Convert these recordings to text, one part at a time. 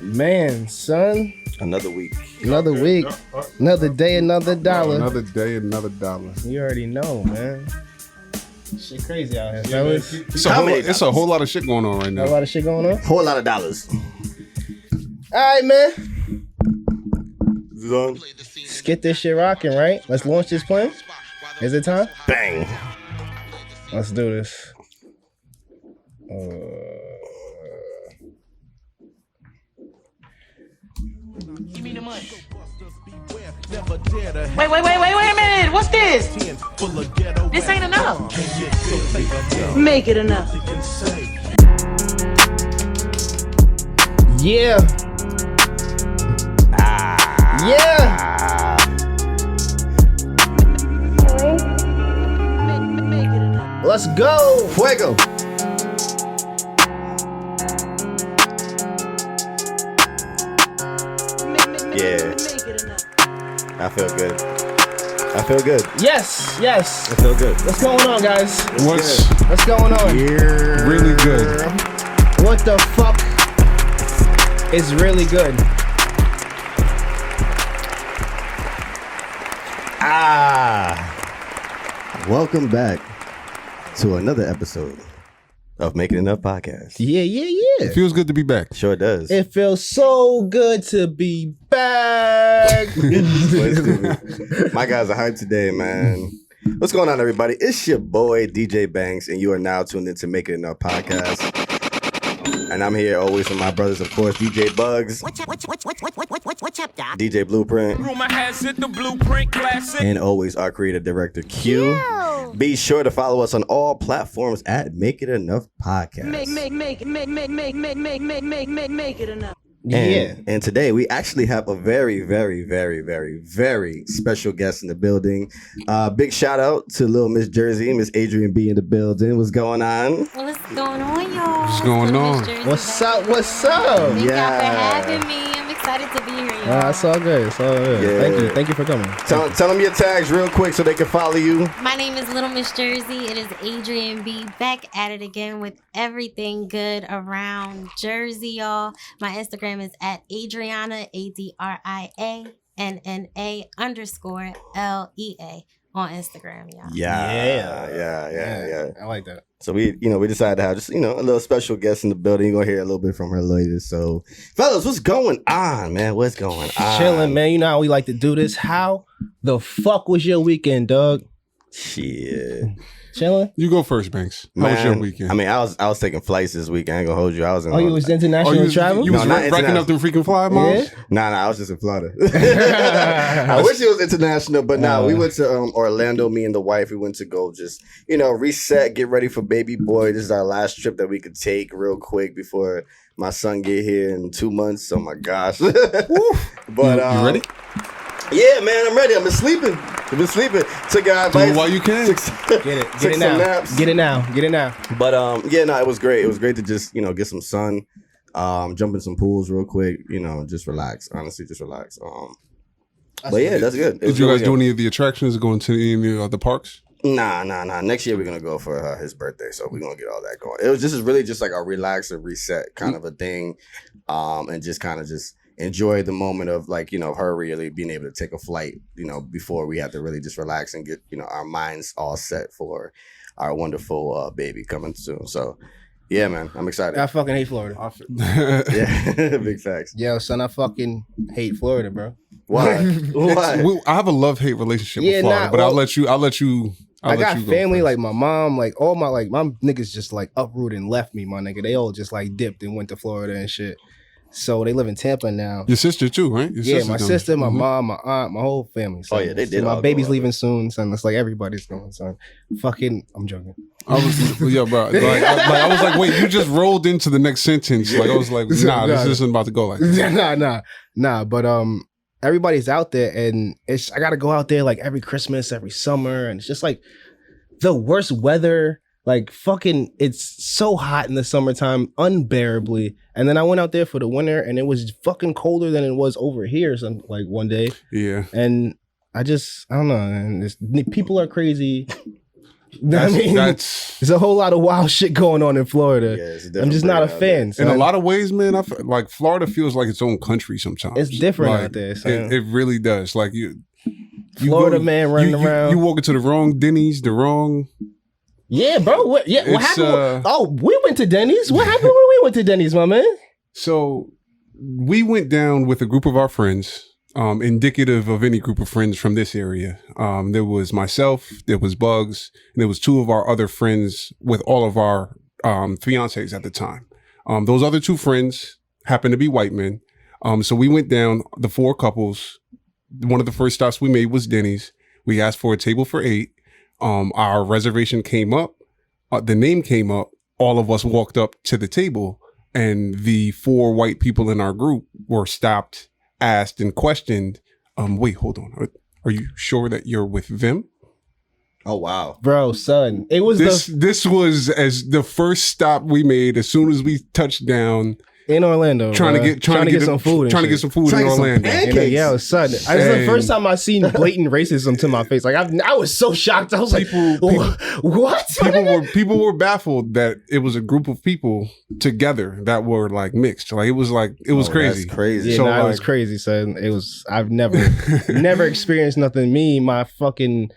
Man, son. Another week. Another week. Another day, another dollar. Another day, another dollar. You already know, man. Shit crazy out here, fellas. It's a whole lot of shit going on right now. A lot of shit going on? Whole lot of dollars. Alright, man. Is this on? Let's get this shit rocking, right? Let's launch this plane. Is it time? Bang. Let's do this. Give me the money. Wait a minute. What's this? This ain't enough. Make it enough. Yeah. Yeah. Make it enough. Let's go. Fuego. Yeah. Make it enough. I feel good. I feel good. Yes. Yes. I feel good. What's going on, guys? What's going on? really good? What the fuck is really good? Welcome back to another episode of Making Enough Podcast. Yeah. It feels good to be back. Sure it does. It feels so good to be back. My guys are hyped today, man. What's going on, everybody? It's your boy, DJ Banks, and you are now tuned into Making Enough Podcast. And I'm here always with my brothers, of course, DJ Bugs. What's up, Doc? DJ Blueprint. Rumor has it the Blueprint Classic. And always our creative director, Q. Be sure to follow us on all platforms at Make It Enough Podcast. Make it enough. And today we actually have a very, very, very, very, very special guest in the building. Big shout out to little Miss Jersey, Miss Adrianna B in the building. What's going on? What's going on, y'all? What's going on? What's up? What's up? Thank y'all for having me. I'm excited to be here, y'all. It's all good. It's all good. Yeah. Thank you for coming. Tell them your tags real quick so they can follow you. My name is Little Miss Jersey. It is Adrianna B. Back at it again with everything good around Jersey, y'all. My Instagram is at Adrianna, ADRIANNA_LEA on Instagram, y'all. Yeah. I like that. So we decided to have just, a little special guest in the building. You're going to hear a little bit from her later. So, fellas, what's going on, man? What's going on? Chilling, man. You know how we like to do this. How the fuck was your weekend, dog? Shit. Chilling? You go first, Banks. How was your weekend? I mean, I was taking flights this week. I ain't gonna hold you. I was in. You was international travel? You was racking up the freaking fly miles? Yeah? Nah, I was just in Florida. I wish it was international, but we went to Orlando. Me and the wife, we went to go just reset, get ready for baby boy. This is our last trip that we could take real quick before my son get here in 2 months. Oh my gosh! But you ready? Yeah, man, I'm ready. I've been sleeping. Took our advice. Do it while you can. Get it now. Naps. Get it now. But it was great. It was great to just get some sun, jump in some pools real quick. Just relax. Honestly, just relax. But yeah, that's good. Did you guys do any of the attractions? Going to any of the parks? Nah. Next year we're gonna go for his birthday, so we're gonna get all that going. This is really just like a relax and reset kind of a thing, and just kind of just enjoy the moment of her really being able to take a flight, before we have to really just relax and get our minds all set for our wonderful baby coming soon. So yeah, man, I'm excited. I fucking hate Florida. Yeah, big facts. Yo, son, I fucking hate Florida, bro. Why? I have a love-hate relationship with Florida, but I'll let you. I got family like my mom, like all my my niggas just uprooted and left me, my nigga. They all just dipped and went to Florida and shit. So they live in Tampa now. Your sister too, right? My sister, my mom, my aunt, my whole family. Son. Oh yeah, they did. So my baby's leaving soon, son. It's like everybody's going, son. Fucking, I'm joking. I was, bro. I was like, wait, you just rolled into the next sentence. Like I was like, nah, this isn't about to go like that. Nah. But everybody's out there, and I gotta go out there every Christmas, every summer, and it's just the worst weather. It's so hot in the summertime, unbearably. And then I went out there for the winter, and it was fucking colder than it was over here. One day. Yeah. And I don't know. And people are crazy. There's a whole lot of wild shit going on in Florida. Yeah, I'm just not a fan. In a lot of ways, man, like Florida feels like its own country sometimes. It's different like, out there. It really does. Like you Florida man running around. You walk into the wrong Denny's, the wrong. Yeah, bro. What happened? We went to Denny's. What happened when we went to Denny's, my man? So we went down with a group of our friends, indicative of any group of friends from this area. There was myself, there was Bugs, and there was two of our other friends with all of our fiancés at the time. Those other two friends happened to be white men. So we went down, the four couples. One of the first stops we made was Denny's. We asked for a table for 8. Our reservation came up. The name came up. All of us walked up to the table, and the 4 white people in our group were stopped, asked, and questioned. Wait, hold on. Are you sure that you're with them? Oh wow, bro, son! It was this was as the first stop we made as soon as we touched down. In Orlando, trying to get some food in Orlando. Yo, son, it's the first time I seen blatant racism to my face. Like I was so shocked. I was what? People were baffled that it was a group of people together that were like mixed. Like it was crazy. That's crazy. Yeah, so it was crazy, son. I've never experienced nothing. My fucking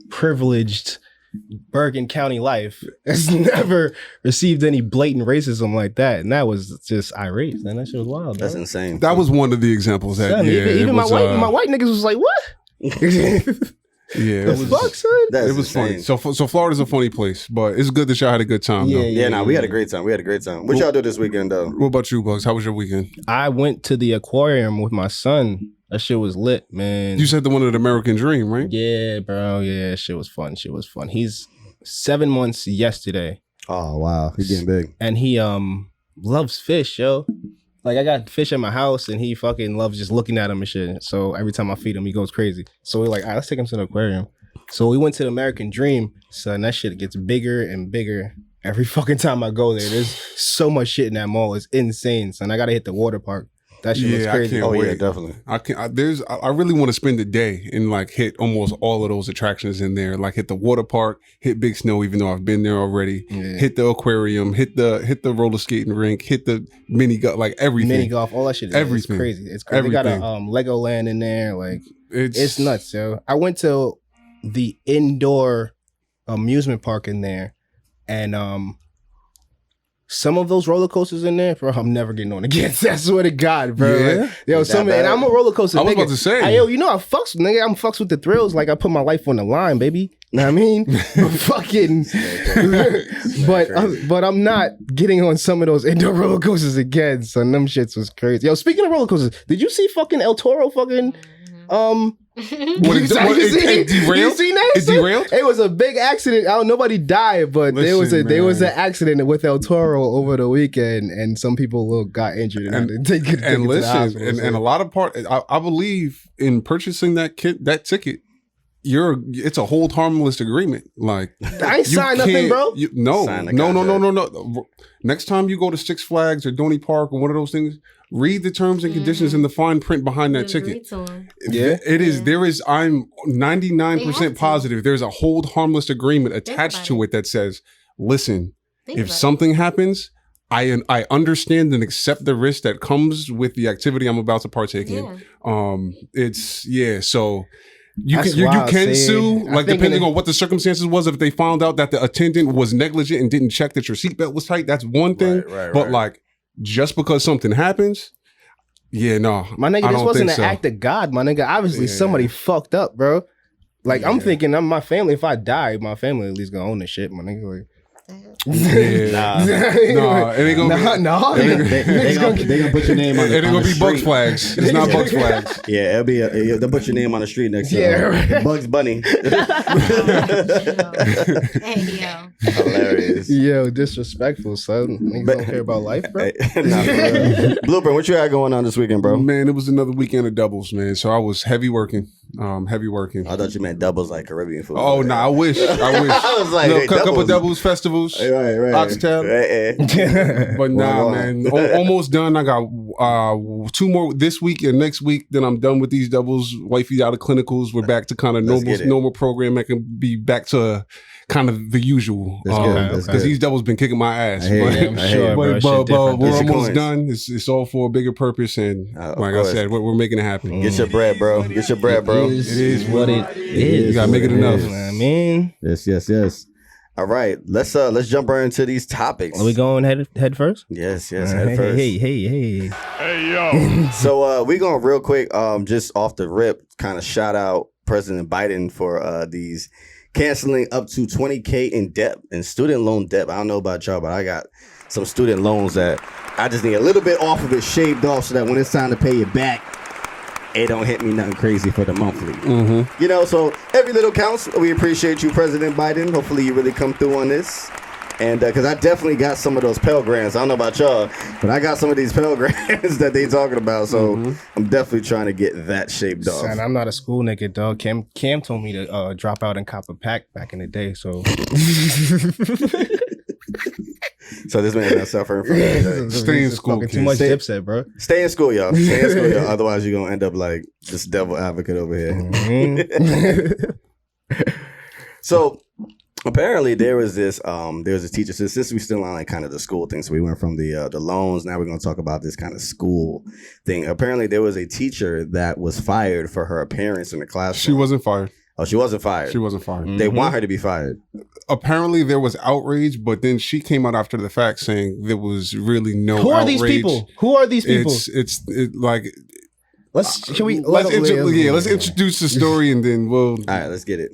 privileged Bergen County life has never received any blatant racism like that, and that was just irate. Man, that shit was wild. That's insane. That was one of the examples. That son, even my white niggas was like, "What?" Yeah, it was funny. So Florida's a funny place, but it's good that y'all had a good time. Yeah, we had a great time. What y'all do this weekend though? What about you, Bugs? How was your weekend? I went to the aquarium with my son. That shit was lit, man. You said the one of the American Dream, right? Yeah, bro. Yeah, shit was fun. He's 7 months yesterday. Oh wow, he's getting big. And he loves fish, yo. Like I got fish at my house, and he fucking loves just looking at them and shit. So every time I feed him, he goes crazy. So we're like, all right, let's take him to the aquarium. So we went to the American Dream. Son, that shit gets bigger and bigger every fucking time I go there. There's so much shit in that mall. It's insane, son. I gotta hit the water park. That shit was crazy. Yeah, definitely. I really want to spend the day and like hit almost all of those attractions in there. Like hit the water park, hit Big Snow, even though I've been there already. Yeah. Hit the aquarium, hit the roller skating rink, hit the mini golf, like everything. Mini golf, all that shit. Everything. It's crazy. It's crazy. Everything. They got a Legoland in there. Like it's nuts, yo. I went to the indoor amusement park in there, and some of those roller coasters in there, bro, I'm never getting on again. I swear to God, bro. Yeah? Like, yo, and I'm a roller coaster nigga. I was about to say. I fucks, nigga. I'm fucks with the thrills. Like, I put my life on the line, baby. You know what I mean? but I'm not getting on some of those indoor roller coasters again, son. Them shits was crazy. Yo, speaking of roller coasters, did you see fucking El Toro fucking, it derailed? You seen that? It derailed? It was a big accident. Nobody died, but there was an accident with El Toro over the weekend, and some people got injured. And a lot of I believe in purchasing that ticket. It's a hold harmless agreement. Like I ain't signed nothing, bro. No. Next time you go to Six Flags or Donny Park or one of those things, read the terms and conditions and the fine print behind that ticket. Yeah, it is. There is. I'm 99% positive. There's a hold harmless agreement attached to it that says, "Listen, if something happens, I understand and accept the risk that comes with the activity I'm about to partake in." So. You can sue, like depending on what the circumstances was. If they found out that the attendant was negligent and didn't check that your seatbelt was tight, that's one thing. But like, just because something happens, my nigga, this wasn't an act of God, my nigga. Obviously, somebody fucked up, bro. Like I'm thinking, my family. If I die, my family at least gonna own the shit, my nigga. Like, it ain't gonna they gonna put your name on. It ain't gonna be Bugs Flags. It's not Bugs Flags. Yeah, they'll put your name on the street next to Bugs Bunny. Hilarious. Yo, disrespectful, son. Niggas don't care about life, bro. Blueprint, what you got going on this weekend, bro? Man, it was another weekend of doubles, man. So I was heavy working. I thought you meant doubles like Caribbean food. Oh no, I wish. I was like, a couple of doubles festivals, right. Oxtail. But nah, man, almost done. I got 2 more this week and next week. Then I'm done with these doubles. Wifey out of clinicals. We're back to kind of normal program. I can be back to kind of the usual. Because these doubles been kicking my ass. I'm sure, but we're almost done. It's all for a bigger purpose, and like I said, we're making it happen. Get your bread, bro. Get your bread, bro. It is what it is. You gotta make it enough. I mean, Yes. All right, let's jump right into these topics. Are we going head first? Yes, head first. Hey, yo. So we're going real quick, just off the rip, kind of shout out President Biden for these canceling up to $20,000 in debt and student loan debt. I don't know about y'all, but I got some student loans that I just need a little bit off of it, shaved off, so that when it's time to pay it back, it don't hit me nothing crazy for the monthly. Mm-hmm. You know, so every little counts. We appreciate you, President Biden. Hopefully you really come through on this. And because I definitely got some of those Pell Grants. I don't know about y'all, but I got some of these Pell Grants that they talking about. So I'm definitely trying to get that shaped off. son, I'm not a school nigga, dog. Cam told me to drop out and cop a pack back in the day. So So this man is not suffering from that. Stay in school, Too much Dipset, bro. Stay in school, y'all. Stay in school, y'all. Otherwise, you're gonna end up like this devil advocate over here. So apparently, there was a teacher. Since we still on like kind of the school thing, so we went from the loans. Now we're gonna talk about this kind of school thing. Apparently, there was a teacher that was fired for her appearance in the classroom. She wasn't fired. Oh, she wasn't fired. She wasn't fired. They want her to be fired. Apparently, there was outrage, but then she came out after the fact saying there was really no. Who are outrage. these people? Who are these people? It's like. Let's introduce the story and then we'll. All right, let's get it.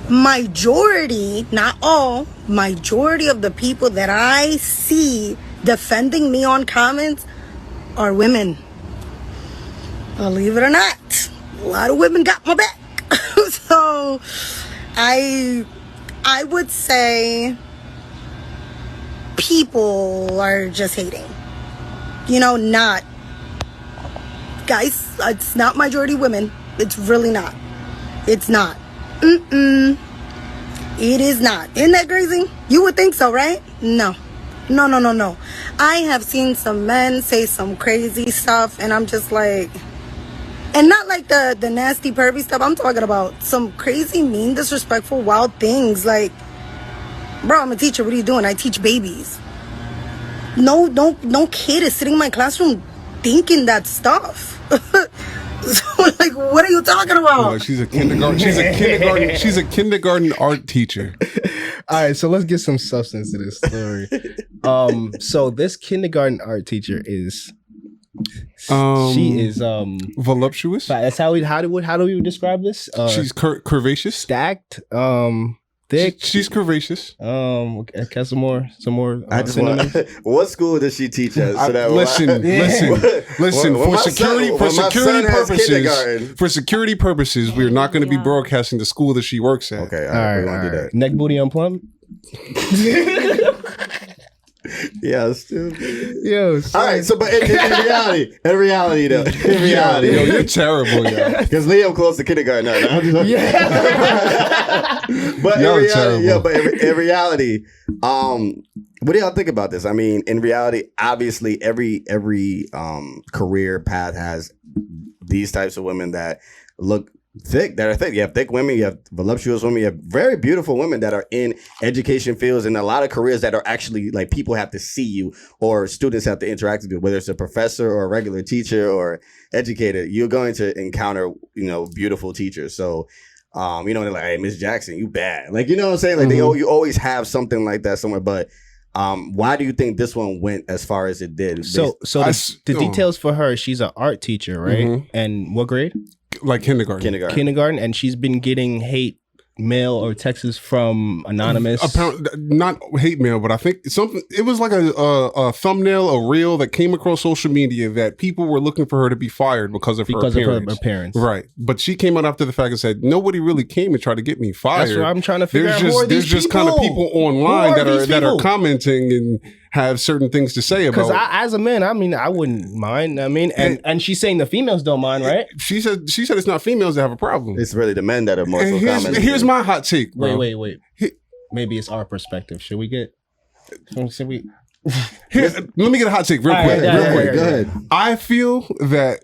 Majority, not all, majority of the people that I see defending me on comments are women. Believe it or not, a lot of women got my back. So I would say people are just hating. You know, not guys, it's not majority women. It's really not. It's not. It is not. Isn't that crazy? You would think so, right? No. I have seen some men say some crazy stuff, and I'm just like, and not like the nasty pervy stuff. I'm talking about some crazy, mean, disrespectful, wild things. Like, bro, I'm a teacher. What are you doing? I teach babies. No kid is sitting in my classroom thinking that stuff. So, like, what are you talking about? Like she's a kindergarten. She's a kindergarten art teacher. All right, so let's get some substance to this story. So this kindergarten art teacher is. She is voluptuous. That's how do we describe this? She's curvaceous, stacked, thick. She's curvaceous. Okay, some more. I just want. What school does she teach at? So that listen. For security purposes, we're not going to be broadcasting the school that she works at. Okay, all right, we want to do that. Neck booty on plum. Yeah, stupid. Yo, all right. So, but in reality, though, you're terrible, yo. Because Liam close to kindergarten now. But in reality, what do y'all think about this? I mean, in reality, obviously, every career path has these types of women that look thick. You have thick women, you have voluptuous women, you have very beautiful women that are in education fields, and a lot of careers that are actually like people have to see you or students have to interact with you, whether it's a professor or a regular teacher or educator. You're going to encounter, beautiful teachers. So, they're like, hey, Miss Jackson, you bad. Like, you know what I'm saying? Like you always have something like that somewhere. But why do you think this one went as far as it did? So the details for her, she's an art teacher, right? Mm-hmm. And what grade? Like kindergarten, and she's been getting hate mail or texts from anonymous. Apparently, not hate mail, but I think something. It was like a thumbnail, a reel that came across social media that people were looking for her to be fired because of her appearance. Right, but she came out after the fact and said nobody really came and tried to get me fired. That's what I'm trying to figure out. There's just kind of people online that are commenting and have certain things to say about. Because as a man, I mean, I wouldn't mind. I mean, and she's saying the females don't mind, right? She said it's not females that have a problem. It's really the men that are more so commenting. Here's my hot take. Bro. Wait. Maybe it's our perspective. Should we? Here, let me get a hot take real quick. Real quick. Go ahead. I feel that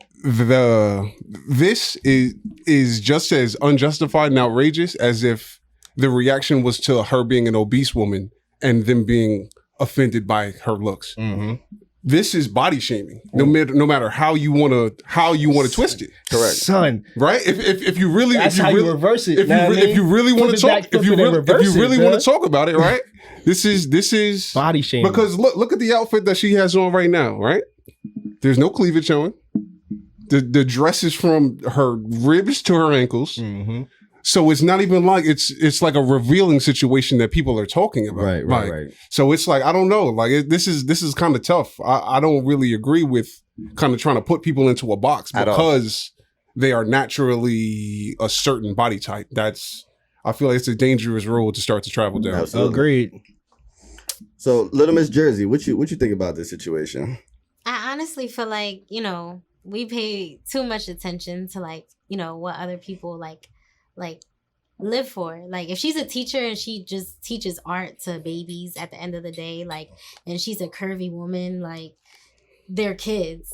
this is just as unjustified and outrageous as if the reaction was to her being an obese woman and them being offended by her looks. Mm-hmm. This is body shaming, no matter how you want to twist it. Correct, son. Right? If you really, that's how you reverse it. If you really want to talk, if you really want to talk about it, right? This is body shaming. Because look at the outfit that she has on right now, right? There's no cleavage showing. The dress is from her ribs to her ankles. Mm-hmm. So it's not even like it's like a revealing situation that people are talking about. Right. So it's like, I don't know, like this is kind of tough. I don't really agree with kind of trying to put people into a box because they are naturally a certain body type. I feel like it's a dangerous road to start to travel down. Absolutely. Agreed. So, Little Miss Jersey, what you think about this situation? I honestly feel like, we pay too much attention to what other people like live for. Like, if she's a teacher and she just teaches art to babies at the end of the day, and she's a curvy woman, they're kids.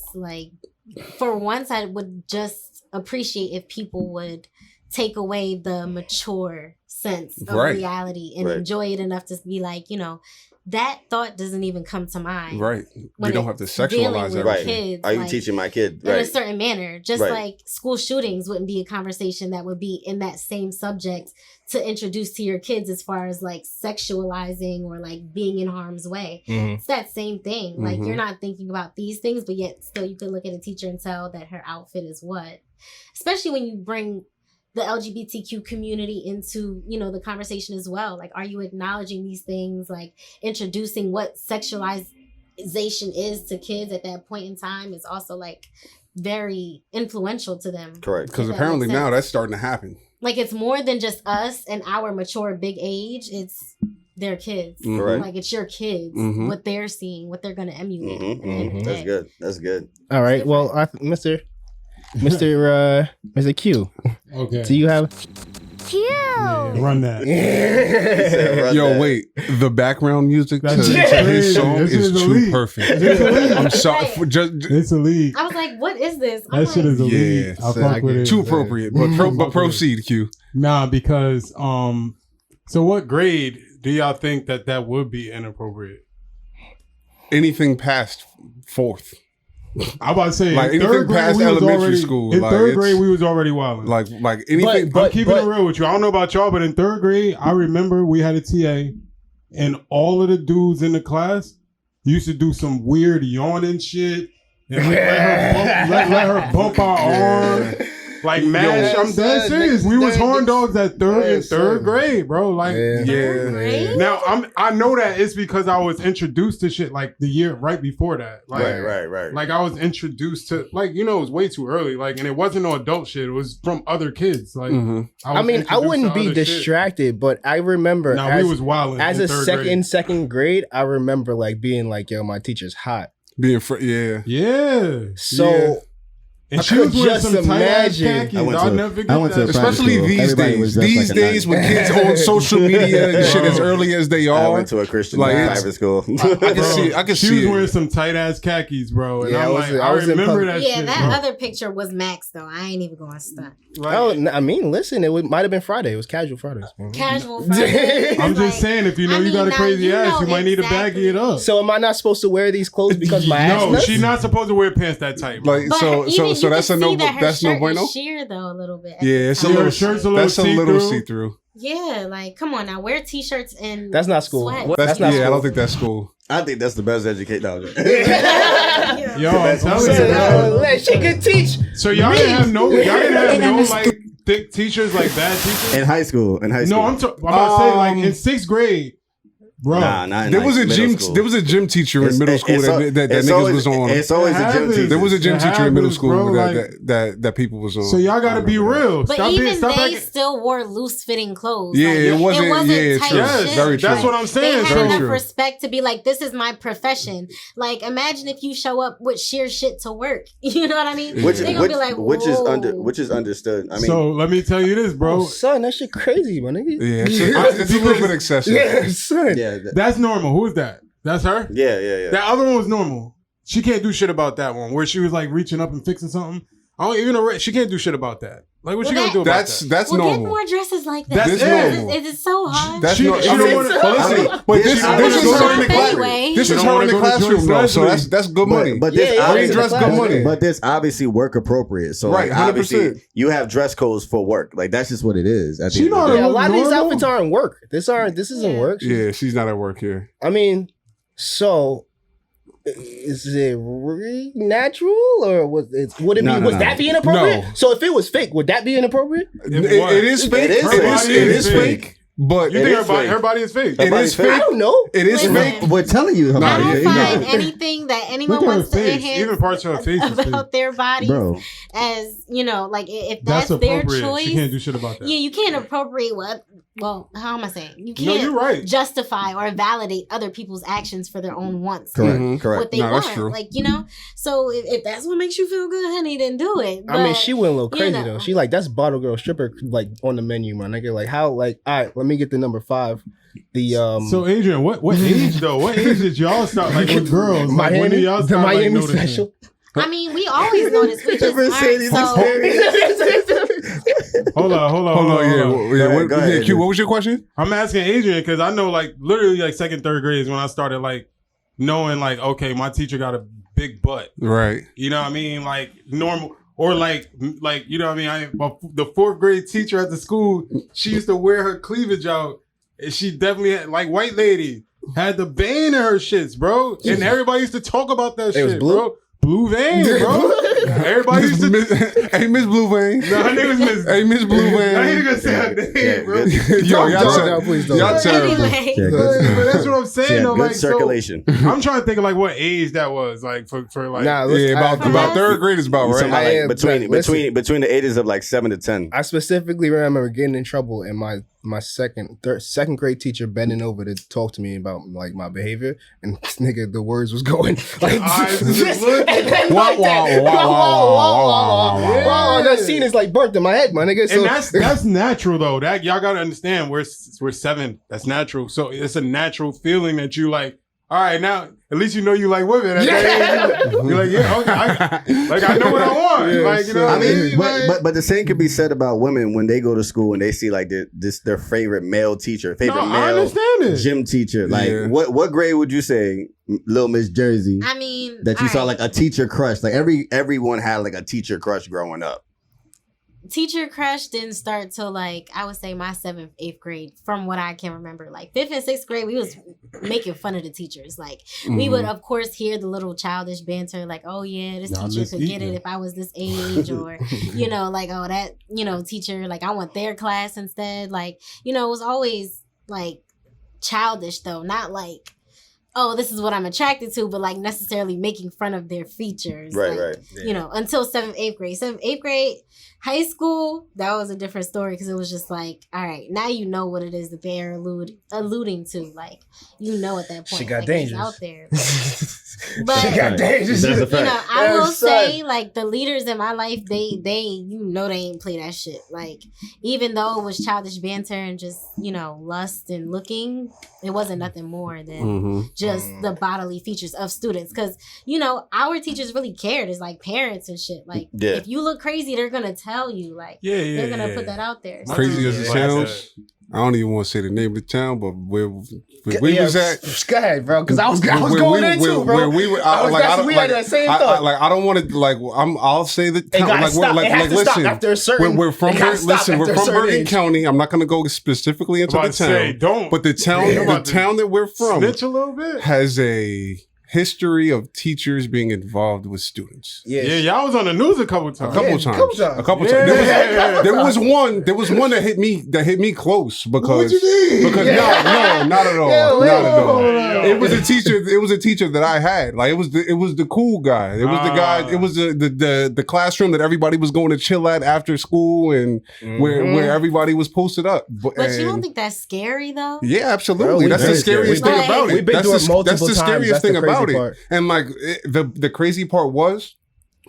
For once, I would just appreciate if people would take away the mature sense of reality and enjoy it enough to be that thought doesn't even come to mind. Right. We don't have to sexualize it. Right. Kids, Are you teaching my kid? In a certain manner. Just like school shootings wouldn't be a conversation that would be in that same subject to introduce to your kids as far as sexualizing or being in harm's way. Mm-hmm. It's that same thing. You're not thinking about these things, but yet still you could look at a teacher and tell that her outfit is what. Especially when you bring the LGBTQ community into, the conversation as well. Are you acknowledging these things, introducing what sexualization is to kids at that point in time is also very influential to them. Correct. Because apparently now that's starting to happen. It's more than just us and our mature big age. It's their kids. Correct. It's your kids, what they're seeing, what they're going to emulate. That's good. That's good. All right. Well, Mr. Q. Okay. Do you have Q? Yeah, run that. Yo, wait. The background music to his song is too perfect. I'm sorry. It's elite. I was like, what is this? That shit is elite. Yeah, I fuck with it. Too appropriate. But proceed, Q. Nah, because so what grade do y'all think that would be inappropriate? Anything past fourth. I'm about to say, anything third grade, past elementary school. In third grade, we was already wilding. Like anything. I'm keeping it real with you. I don't know about y'all, but in third grade, I remember we had a TA, and all of the dudes in the class used to do some weird yawning shit, and let her bump our arm. Mash, I'm dead serious. We was horn dogs at third grade, bro. Now I know that it's because I was introduced to shit the year right before that. Right. I was introduced to it was way too early. And it wasn't no adult shit. It was from other kids. I wouldn't be distracted, but I remember we was wilding as a second grade. I remember being yo, my teacher's hot. Being yeah. So. And she was wearing some tight ass khakis. I'll never forget that. Especially these days. These days when kids on social media and shit as early as they are. I went to a Christian private school. I can see she was wearing some tight ass khakis, bro. And I remember that shit. Yeah, that other picture was Max, though. I ain't even going to stunt. Oh, I mean, listen, might have been Friday. It was casual Fridays. Casual Fridays. I'm just saying, if you know you got a crazy ass, you might need to baggy it up. So am I not supposed to wear these clothes because my ass? No, she's not supposed to wear pants that tight. So that's a no. That's no bueno. Sheer though a little bit. Yeah, it's a little see-through. Yeah, come on now, wear t-shirts and that's not school. That's not school. I don't think that's school. I think that's the best educate. No, yo, I'm telling you, she can teach. So y'all didn't have no thick teachers, bad teachers in high school. No, I'm about to say in sixth grade. Bro, there was a gym teacher in middle school that niggas was on. It's always a gym teacher. There was a gym teacher in middle school that people was on. So y'all gotta be real. But they still wore loose fitting clothes. Yeah, it wasn't tight true. Yes, very true. That's what I'm saying. They had enough respect to be this is my profession. Imagine if you show up with sheer shit to work. You know what I mean? Which is understood. I mean, so let me tell you this, bro. Son, that shit crazy, my nigga. Yeah, it's a little bit excessive. Yeah, son. Yeah, that's normal. Who's that? That's her? Yeah. That other one was normal. She can't do shit about that one, where she was like reaching up and fixing something. I don't even know. She can't do shit about that. Like, what she gonna do about that? That's Well, normal. get more dresses like that. That's normal. It is so hard. That's She not. don't want to. Listen, but this is wanna her shop in the classroom. anyway. This She is don't her wanna in the go to classroom Joyce though, so Leslie. that's good money. But this Yeah, obviously dress good money. But this obviously work appropriate. So Right, like, obviously 100%. you have dress codes for work. Like that's just what it is. At the She end of know the day. Yeah, a lot of these Normal? outfits aren't work. This isn't work. Yeah, she's not at work here. I mean, so is it really natural or would it No, be? no, Was no. that be inappropriate? No. So if it was fake, would that be inappropriate? It is fake. It is It is fake. But You It think is fake. her body is fake? it body's is fake. I fake. don't know. It is Listen. fake. We're telling you, I about don't it. find anything that anyone Look at her wants to face. enhance Even parts of her face is fake. about their bodies Bro. as, like, if That's that's their appropriate. choice. She can't do shit about that. Yeah, you can't appropriate what. Well, how am I saying? You No, can't you're right. justify or validate other people's actions for their own wants. Correct. Mhm. What Correct. they No, that's want, true. like So if that's what makes you feel good, honey, then do it. I mean, But, she went a little you crazy know. though. She like that's bottle girl stripper like on the menu, man. Nigga, like how like all right, let me get the number 5. The So Adrian, what age though? What age did y'all start like with girls? Like, when did y'all the start like, Miami noticing? special. I mean, we always notice we just Mercedes aren't. So Hold on. Hold on, Go ahead, Q, what was your question? I'm asking Adrian because I know like literally like second, third grade is when I started like knowing like, okay, my teacher got a big butt. Right. You know what I mean? Like normal or like you know what I mean? The 4th grade teacher at the school, she used to wear her cleavage out, and she definitely had like white lady had the band in her shits, bro. And everybody used to talk about that It was shit, blue? bro. Blue vein, bro. Everybody used to. Hey, Miss Blue Vein. No, her name was Miss. Hey, Miss Blue Vein. I ain't even gonna say her name, bro. Yo, y'all Don't, terrible. please don't. Y'all terrible. anyway, Yeah, But that's what I'm She saying. had Though, good like, so, circulation. I'm trying to think of like what age that was, like for like. Nah, Yeah, about I- 3rd grade is about You talking right. about, I like, am- listen. between the ages of like 7 to 10. I specifically remember getting in trouble and my second grade teacher bending over to talk to me about like my behavior, and nigga, the words was going like Eyes was this, looking. and then Wow, like that. wow, wow, wow. Wow, that scene is like burnt in my head, my nigga. So And that's natural though. That y'all gotta understand. We're 7. That's natural. So it's a natural feeling that you like. All right, now at least you know you like women. At that age, you're like, yeah, okay, I know what I want. Yeah, like, you know, so- what I mean, but the same could be said about women when they go to school and they see like their favorite male teacher, no, I male understand it. gym teacher. Like Yeah. what grade would you say, Little Miss Jersey, I mean, that you all saw right. like a teacher crush? Like everyone had like a teacher crush growing up. Teacher crush didn't start till like I would say my 7th, 8th grade, from what I can remember. Like 5th and 6th grade, we was making fun of the teachers. Like we would of course hear the little childish banter, like, oh yeah, this Y'all teacher just could get eating. it if I was this age, or like, oh that teacher, like I want their class instead. Like, it was always like childish though, not like, oh, this is what I'm attracted to, but like necessarily making fun of their features. Right, like, right. Until 7th, 8th grade. 7th, 8th grade, high school, that was a different story because it was just like, all right, now you know what it is that they're alluding to. Like, at that point. She got like, dangerous. It's out there. But, she got dangerous. That's a fact. I will Son. say, like, the leaders in my life, they ain't play that shit. Like, even though it was childish banter and just, lust and looking, it wasn't nothing more than just the bodily features of students. Because, our teachers really cared as, like, parents and shit. Like, Yeah. if you look crazy, they're going to tell you. Like, they're going to put that out there. So- Crazy as it Yeah. sounds, I don't even want to say the name of the town, but where we Yeah, was at. Go ahead, bro, because I was where going there too, bro. Where we were, We had that same thought. I don't want to I'll say the It town. gotta stop. It has to stop listen, after a certain. we're from it gotta stop listen. We're after a from certain Bergen age. County. I'm not going to go specifically into About the to say, town, don't. but the town, Yeah, the about to town that we're from, Snitch a little bit. has a history of teachers being involved with students. Yeah, y'all was on the news a couple A times. couple Yeah, times. couple times. A couple Yeah. times. There was one that hit me close because What you mean? because no, not at all. Yeah, not at all. yeah. It was a teacher that I had. Like it was the cool guy. It was the guy, it was the classroom that everybody was going to chill at after school and where everybody was posted up. But you don't think that's scary, though? Yeah, absolutely. Bro, we that's the very scariest scared. thing about it. We've been that's through it the, multiple that's the times. scariest That's the thing about crazy it. part. And like the crazy part was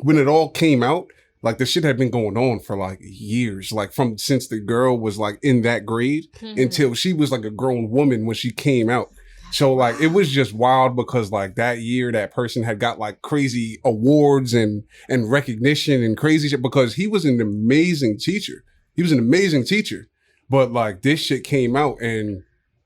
when it all came out, like the shit had been going on for like years, like since the girl was like in that grade Mhm. until she was like a grown woman when she came out. So like it was just wild because like that year that person had got like crazy awards and recognition and crazy shit because he was an amazing teacher. But like this shit came out and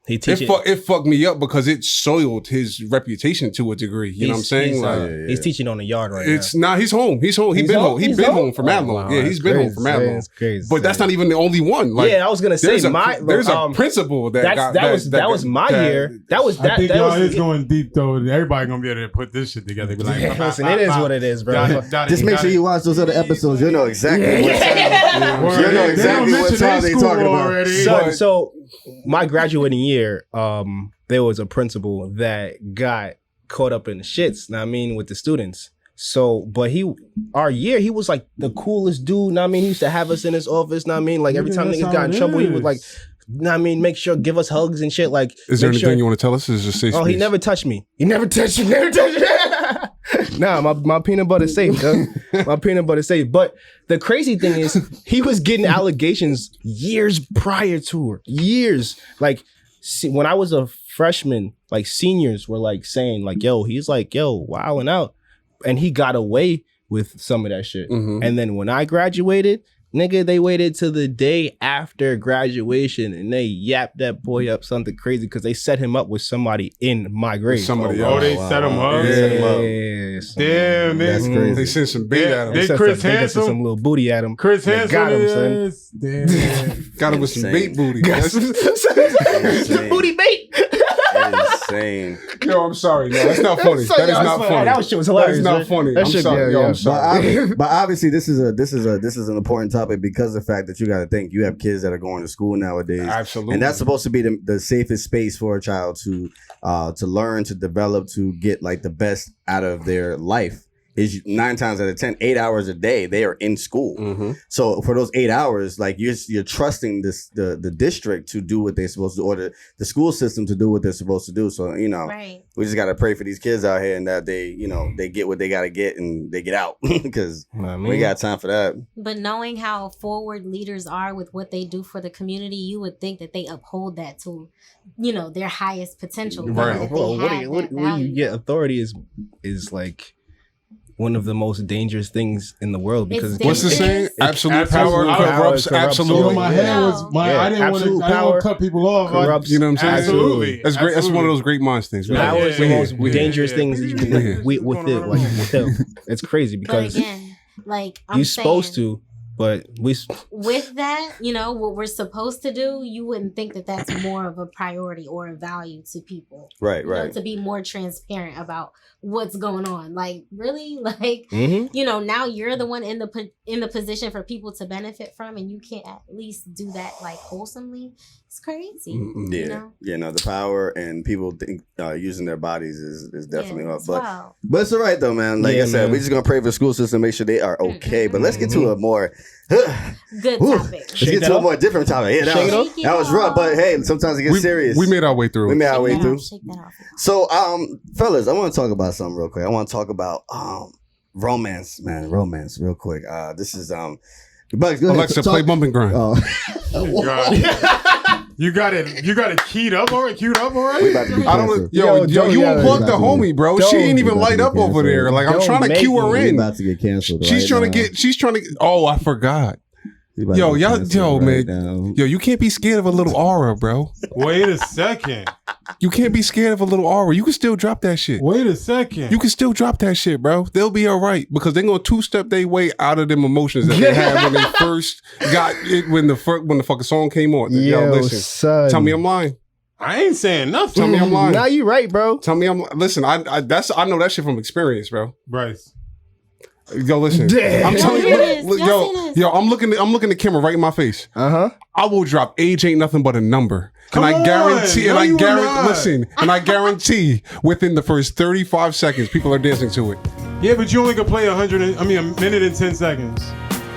it fucked me up because it soiled his reputation to a degree. You know what I'm saying? He's teaching on the yard right now. He's home. He's been home for mad long. Yeah, he's been home for mad long. It's crazy. But that's not even the only one. Like, I was gonna say there's a principal that was my year. That was that. I think that y'all was is going deep though. Everybody gonna be able to put this shit together. Be like, listen, it is what it is, bro. Just make sure you watch those other episodes. You'll know exactly what time they talking about. So my graduating year, there was a principal that got caught up in the shits, know what I mean, with the students. So, but he was like the coolest dude, know what I mean? He used to have us in his office, know what I mean? Like every time niggas got in trouble, he would like, know what I mean, make sure, give us hugs and shit. Like, is there anything you want to tell us? Is just safe space? He never touched me. Nah, my peanut butter safe, dog. My peanut butter safe. But the crazy thing is, he was getting allegations years prior to her. Years. Like, when I was a freshman, like seniors were like saying, like, yo, he's like, yo, wilding out. And he got away with some of that shit. Mm-hmm. And then when I graduated, nigga, they waited till the day after graduation and they yapped that boy up something crazy because they set him up with somebody in my grade. Somebody else. They set him up? Yes. Damn, man. That's crazy. They sent some bait at him. They Chris Handsome? Some little booty at him. Chris Handsome got him, son. Damn. Got him with some bait booty. Booty bait. Insane. Yo, I'm sorry. No, that's not funny. That is not funny. That shit was hilarious. That is not funny. I'm sorry. Yo, I'm sorry. But obviously, this is an important topic because of the fact that you got to think you have kids that are going to school nowadays. Absolutely. And that's supposed to be the safest space for a child to learn, to develop, to get like the best out of their life. Is 9 times out of 10, 8 hours a day they are in school. Mm-hmm. So for those 8 hours, like you're trusting the district to do what they're supposed to do, or the school system to do what they're supposed to do. So we just gotta pray for these kids out here and that they they get what they gotta get and they get out because we got time for that. But knowing how forward leaders are with what they do for the community, you would think that they uphold that to their highest potential. Right. What you get authority is like one of the most dangerous things in the world because what's the saying? Absolute power corrupts absolutely. My head was I didn't want to cut people off. Corrupts, you know what I'm saying? Absolutely. That's great. That's one of those great minds things. Power is the most dangerous things that you can do with it. It's crazy because but again, like you're supposed to. But with that, what we're supposed to do, you wouldn't think that that's more of a priority or a value to people. Right. To be more transparent about what's going on. Like, really? Like, now you're the one in the position for people to benefit from, and you can't at least do that, like, wholesomely. It's crazy. The power and people think using their bodies is definitely hard. But it's all right, though, man. Like I said, we're just going to pray for the school system, make sure they are okay. But let's get to a more... good topic. Let's get to a more different topic. Yeah, that was rough, but hey, sometimes it gets serious. We made our way through. Shake that off. So, fellas, I want to talk about something real quick. I want to talk about romance, man. Romance, real quick. This is Bugs, Alexa, play Bump and Grind. You got it keyed up already? I don't. Yo, you unplugged the homie, bro. She ain't even light up over there. Like I'm trying to cue her in. About to get canceled. She's trying to. Oh, I forgot. Yo, man. Yo, you can't be scared of a little aura, bro. Wait a second. You can't be scared of a little aura. You can still drop that shit. Wait a second. You can still drop that shit, bro. They'll be all right because they're gonna 2-step their way out of them emotions that they had when they first got it when the fucking song came on. Yo, listen. Son. Tell me I'm lying. I ain't saying nothing. Tell me I'm lying. Nah, you right, bro. Tell me I'm listen. I know that shit from experience, bro. Bryce. Yo, listen. Damn. I'm telling you, yo, I'm looking the camera right in my face. I will drop age ain't nothing but a number. And I guarantee within the first 35 seconds, people are dancing to it. Yeah, but you only can play a minute and 10 seconds.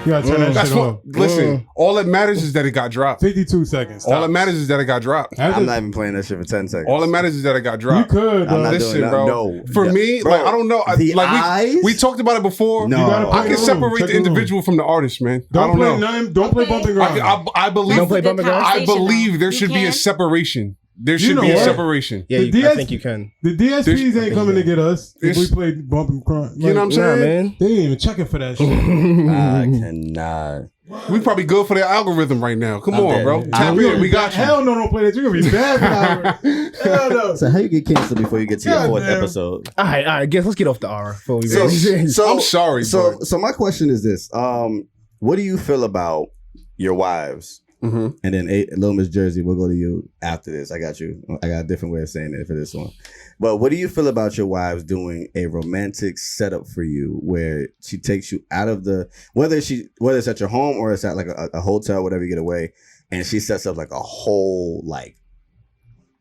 You gotta turn that shit off. Listen, all that matters is that it got dropped. 52 seconds. All that matters is that it got dropped. I'm not even playing that shit for 10 seconds. All that matters is that it got dropped. You could. I'm not listen, doing bro. No. For me, bro, like I don't know. We talked about it before. No. I can separate the individual from the artist, man. Don't I don't play know. Don't play Bump and Grind. I believe. Don't play Bump and Grind. I believe there should be a separation. There should You know be a what? separation. Yeah, The I think you can. The DSPs ain't coming to get us if we play Bump and Crunch. You know what I'm saying? man. They ain't even checking for that shit. I cannot. We probably good for their algorithm right now. Come I'm on, dead. bro. Tap in. We got you. Hell no, don't play that. You're gonna be bad for hours. Hell no. So how you get canceled before you get to your God fourth damn. episode? All right. Let's get off the aura before we I'm sorry, So but my question is this: what do you feel about your wives? Mhm. And then Little Miss Jersey, we'll go to you after this. I got you. I got a different way of saying it for this one. But what do you feel about your wives doing a romantic setup for you where she takes you out of whether it's at your home or it's at like a hotel, whatever you get away, and she sets up like a whole like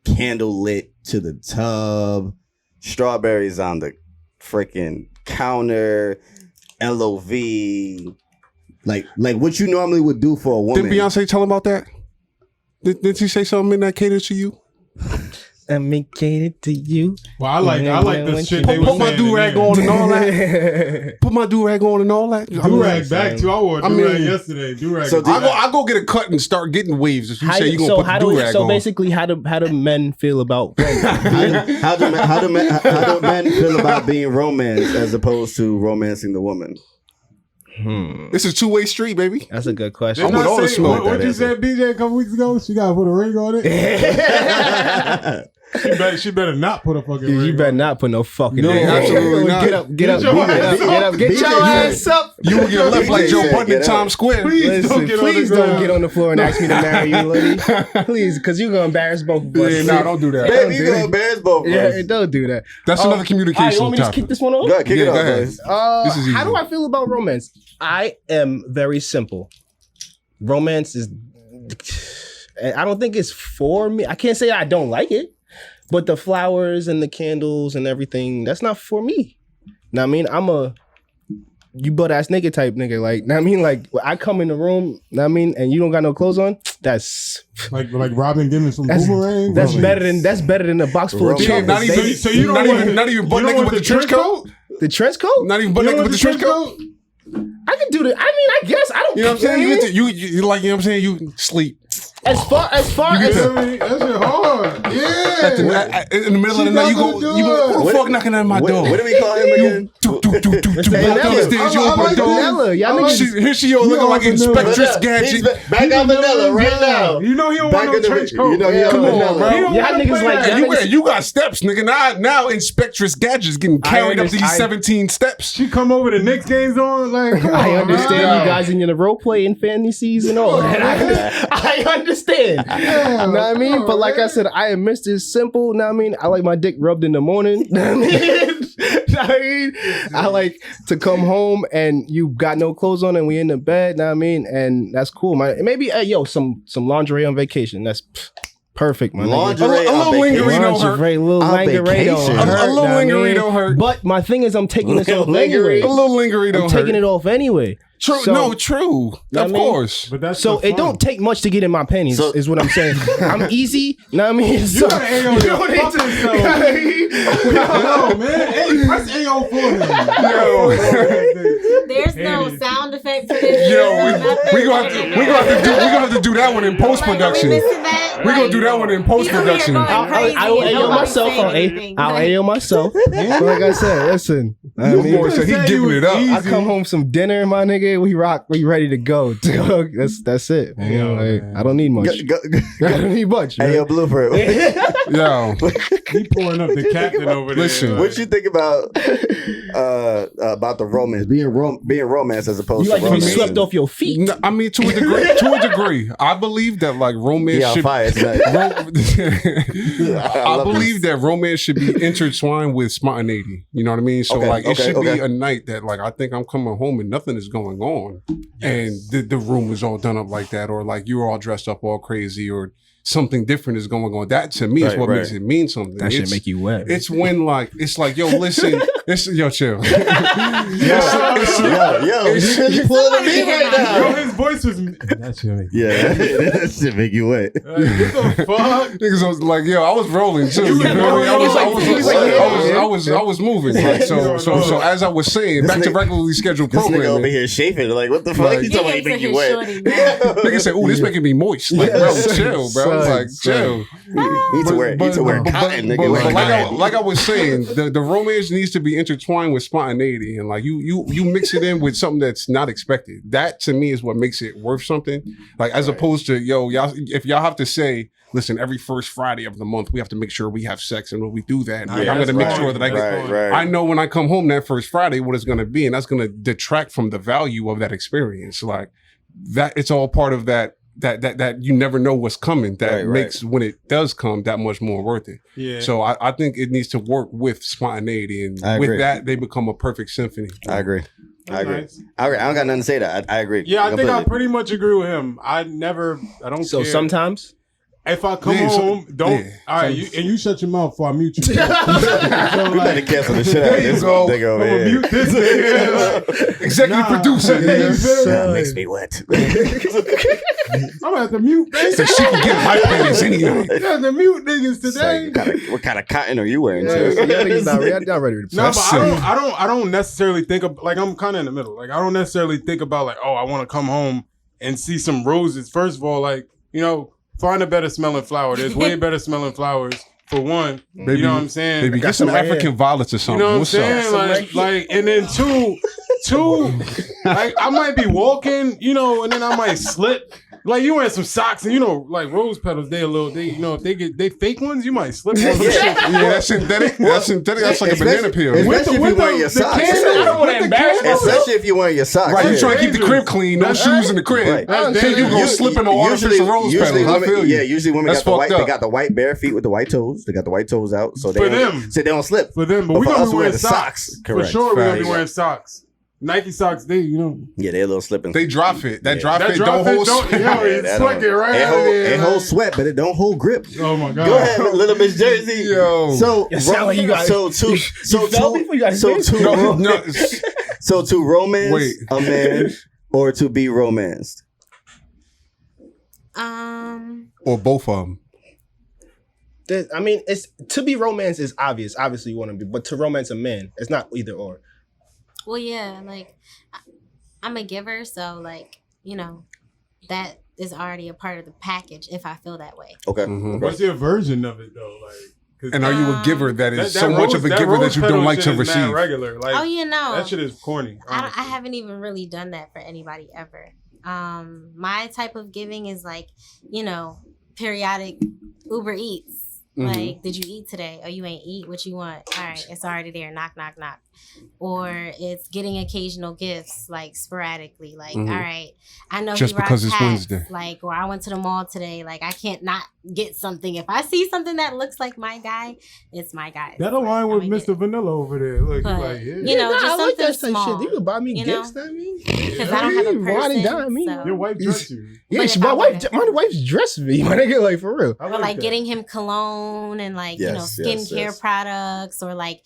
candle lit to the tub, strawberries on the freaking counter, LOV, like what you normally would do for a woman. didn't Beyonce tell him about that? Didn't she say something in that caters to you? I'm catered to you. Well, I like the shit they was Put my saying do-rag in there. on and all that. Put my do-rag on and all that. Do-rag back too. I wore a do-rag mean, yesterday. Do-rag. so back. I go get a cut and start getting waves. If you say you gonna put the do-rag on. Basically, how do men feel about how do men feel about being romanced as opposed to romancing the woman? This is two-way street, baby. That's a good question. I'm with all the smoke. What you said, BJ, a couple weeks ago? She got to put a ring on it. She better not put a fucking ring. You better not put no fucking. No, ring. absolutely not. Get up, Get your ass up. You will get left like Joe said, Budden in get Times Square. Please don't get on the Please ground. don't get on the floor and ask me to marry you, lady. Please, because you're gonna embarrass both of us. Yeah, nah, don't do that. Baby, you gonna embarrass both of us. Yeah, don't do that. That's another All right, communication you want me to topic. kick this one off? Go ahead, kick it Yeah, off, go ahead. please. This is How easy. do I feel about romance? I am very simple. Romance is. I don't think it's for me. I can't say I don't like it, but the flowers and the candles and everything, that's not for me. Now, I mean, I'm a you butt ass nigga type nigga. Like, I mean, like I come in the room, I mean, and you don't got no clothes on. That's like Robin Givens from Boomerang. That's better than a box full of Yeah, chocolates. not even, baby. So you don't not even butt naked with the trench coat. The trench coat? Not even butt naked with the trench coat. I can do that. I mean, I guess I don't. You know what I'm saying? You like, you know what I'm saying? You sleep. As far That shit hard. Yeah. In the middle of the night, you go. Who the fuck knocking at my door? What do we call him again? Downstairs, you open the door. Vanilla. Y'all niggas. Here she looking like Inspectress Gadget. Back on vanilla right now. You know he don't want no trench coat. You know he Come on on, bro. vanilla. Y'all niggas like You got steps, nigga. Now Inspectress Gadget's getting carried up these 17 steps. She come over the Knicks games on like. Come I on, understand man. you guys in your role play and fantasies and all that. I understand. You know what I mean? But like I said, I am Mr. Simple. Know what I mean? I like my dick rubbed in the morning. Know what I mean? I like to come home and you got no clothes on and we in the bed. Know what I mean? And that's cool. Maybe some lingerie on vacation. That's perfect, man. Lingerie A little lingerie don't hurt. Lingerie, little On lingerie don't vacation. hurt. A little know what I lingerie mean? don't hurt. But my thing is, I'm taking this off Lingerie. anyway. A little lingerie don't I'm hurt. taking it off anyway. True. So- True. Know Of what I mean? course. But that's So the it fun. don't take much to get in my panties, So- is what I'm saying. I'm easy, you know what I mean? So, gotta AO your don't need fucking to- self. you know what I mean? No, man. Hey, press AO for him. There's no sound effect to this. We gonna have to do that one in post production. We gonna do that one in post production. I will AO myself. I'll AO myself. But like I said, listen. I Your mean, boy said he giving it up. I come home some dinner, my nigga. We ready to go. That's it. Man. You know, like, I don't need much. I don't need much. Hey, yo, Man. Blueprint. Yo, He pouring up the captain over there. Listen. What you think about the romance being romance as opposed You like to to be romance? swept off your feet. no, I mean to a degree. I believe that like romance Yeah, on should. fire tonight. I believe that romance should be intertwined with spontaneity. You know what I mean? So Okay, like it should okay. be a night that like I think I'm coming home and nothing is going on, and the room is all done up like that, or like you're all dressed up all crazy, or something different is going on. That to me is Right, what right. makes it mean something. That should It's- make you wet. It's when like it's like, yo, listen, It's yo, chill. Yo, you pulling the beat right now. Yo, his voice was. That shit make Yeah, that shit make you wet. what the fuck? Niggas was like, yo, I was rolling too. You feel me? I was moving. Like, so as I was saying, back to regularly scheduled This nigga over programming. here chafing. Like, what the fuck? He talking about he make you wet. Nigga said, "Ooh, this making me moist." Like, bro, chill, bro. I was like, chill. Need to wear cotton, nigga. Like I was saying, the romance needs to be intertwined with spontaneity, and like you mix it in with something that's not expected. That to me is what makes it worth something. Like as opposed to y'all, if y'all have to say, listen, every first Friday of the month we have to make sure we have sex, and when we do that, like, I'm going to make sure that I get. I know when I come home that first Friday what it's going to be, and that's going to detract from the value of that experience. Like that, it's all part of that you never know what's coming. That makes when it does come that much more worth it. Yeah. So I think it needs to work with spontaneity, and with that they become a perfect symphony. I agree. Nice. I don't got nothing to say to that. I agree. Yeah, I think I pretty much agree with him. I don't care. So sometimes if I come home, don't. All right, you shut your mouth before I mute you. So, we better cancel the shit out of this nigga over here. Mute this nigga. Executive producer. That makes me wet. I'm gonna have to mute. So she can get my panties any night. I'm gonna have to mute niggas today. What kind of cotton are you wearing? y'all niggas not ready to No, but I don't necessarily think of, like, I'm kind of in the middle. Like, I don't necessarily think about like, oh, I want to come home and see some roses. First of all, like, find a better smelling flower. There's way better smelling flowers. For one, baby, you know what I'm saying? Baby, get some African violets or something. You know what I'm saying? Like, and then two, like, I might be walking, and then I might slip. Like, you wearing some socks, and like rose petals, if they fake ones, you might slip on them. That's synthetic. That's like a banana peel. Especially if you wearing your socks. I don't want to embarrass myself. Especially if you wearing your socks. Right, you trying to keep the crib clean, no shoes in the crib. Then you gonna slip in the artificial rose petals. I feel you. Yeah, usually women got the white. They got the white bare feet with the white toes. They got the white toes out, so they don't slip. For them, but we gonna be wearing socks. Correct. For sure, we gonna be wearing socks. Nike socks, yeah, they're a little slipping. They dry fit. That dry fit don't hold sweat. It's sweating right out of there. It holds sweat, but it don't hold grip. Oh my god! Go ahead, little Miss Jersey. Yo, so to romance a man or to be romanced, or both of them. I mean, it's to be romance is obvious. Obviously, you want to be, but to romance a man, it's not either or. Well, yeah, like, I'm a giver, so, like, that is already a part of the package if I feel that way. Okay. Mm-hmm. What's your version of it, though? Like, and are you a giver that is so much of a giver that you don't like to receive? Regular. Like, no. That shit is corny. I haven't even really done that for anybody ever. My type of giving is, like, periodic Uber Eats. Mm-hmm. Like, did you eat today? Oh, you ain't eat? What you want? All right, it's already there. Knock, knock, knock. Or it's getting occasional gifts, like, sporadically. Like, all right, I know just he because it's hats, Wednesday. Like, or I went to the mall today. Like, I can't not get something. If I see something that looks like my guy, it's my guy. That align with Mr. Vanilla over there. Look, but, like, yeah. Just I like that something small. shit. You can buy me gifts, that mean? Because I don't have a person. So. Your wife dressed you. Yeah, my wife's dressed me. My nigga, like, for real. But like getting him cologne and like, skincare products, or like,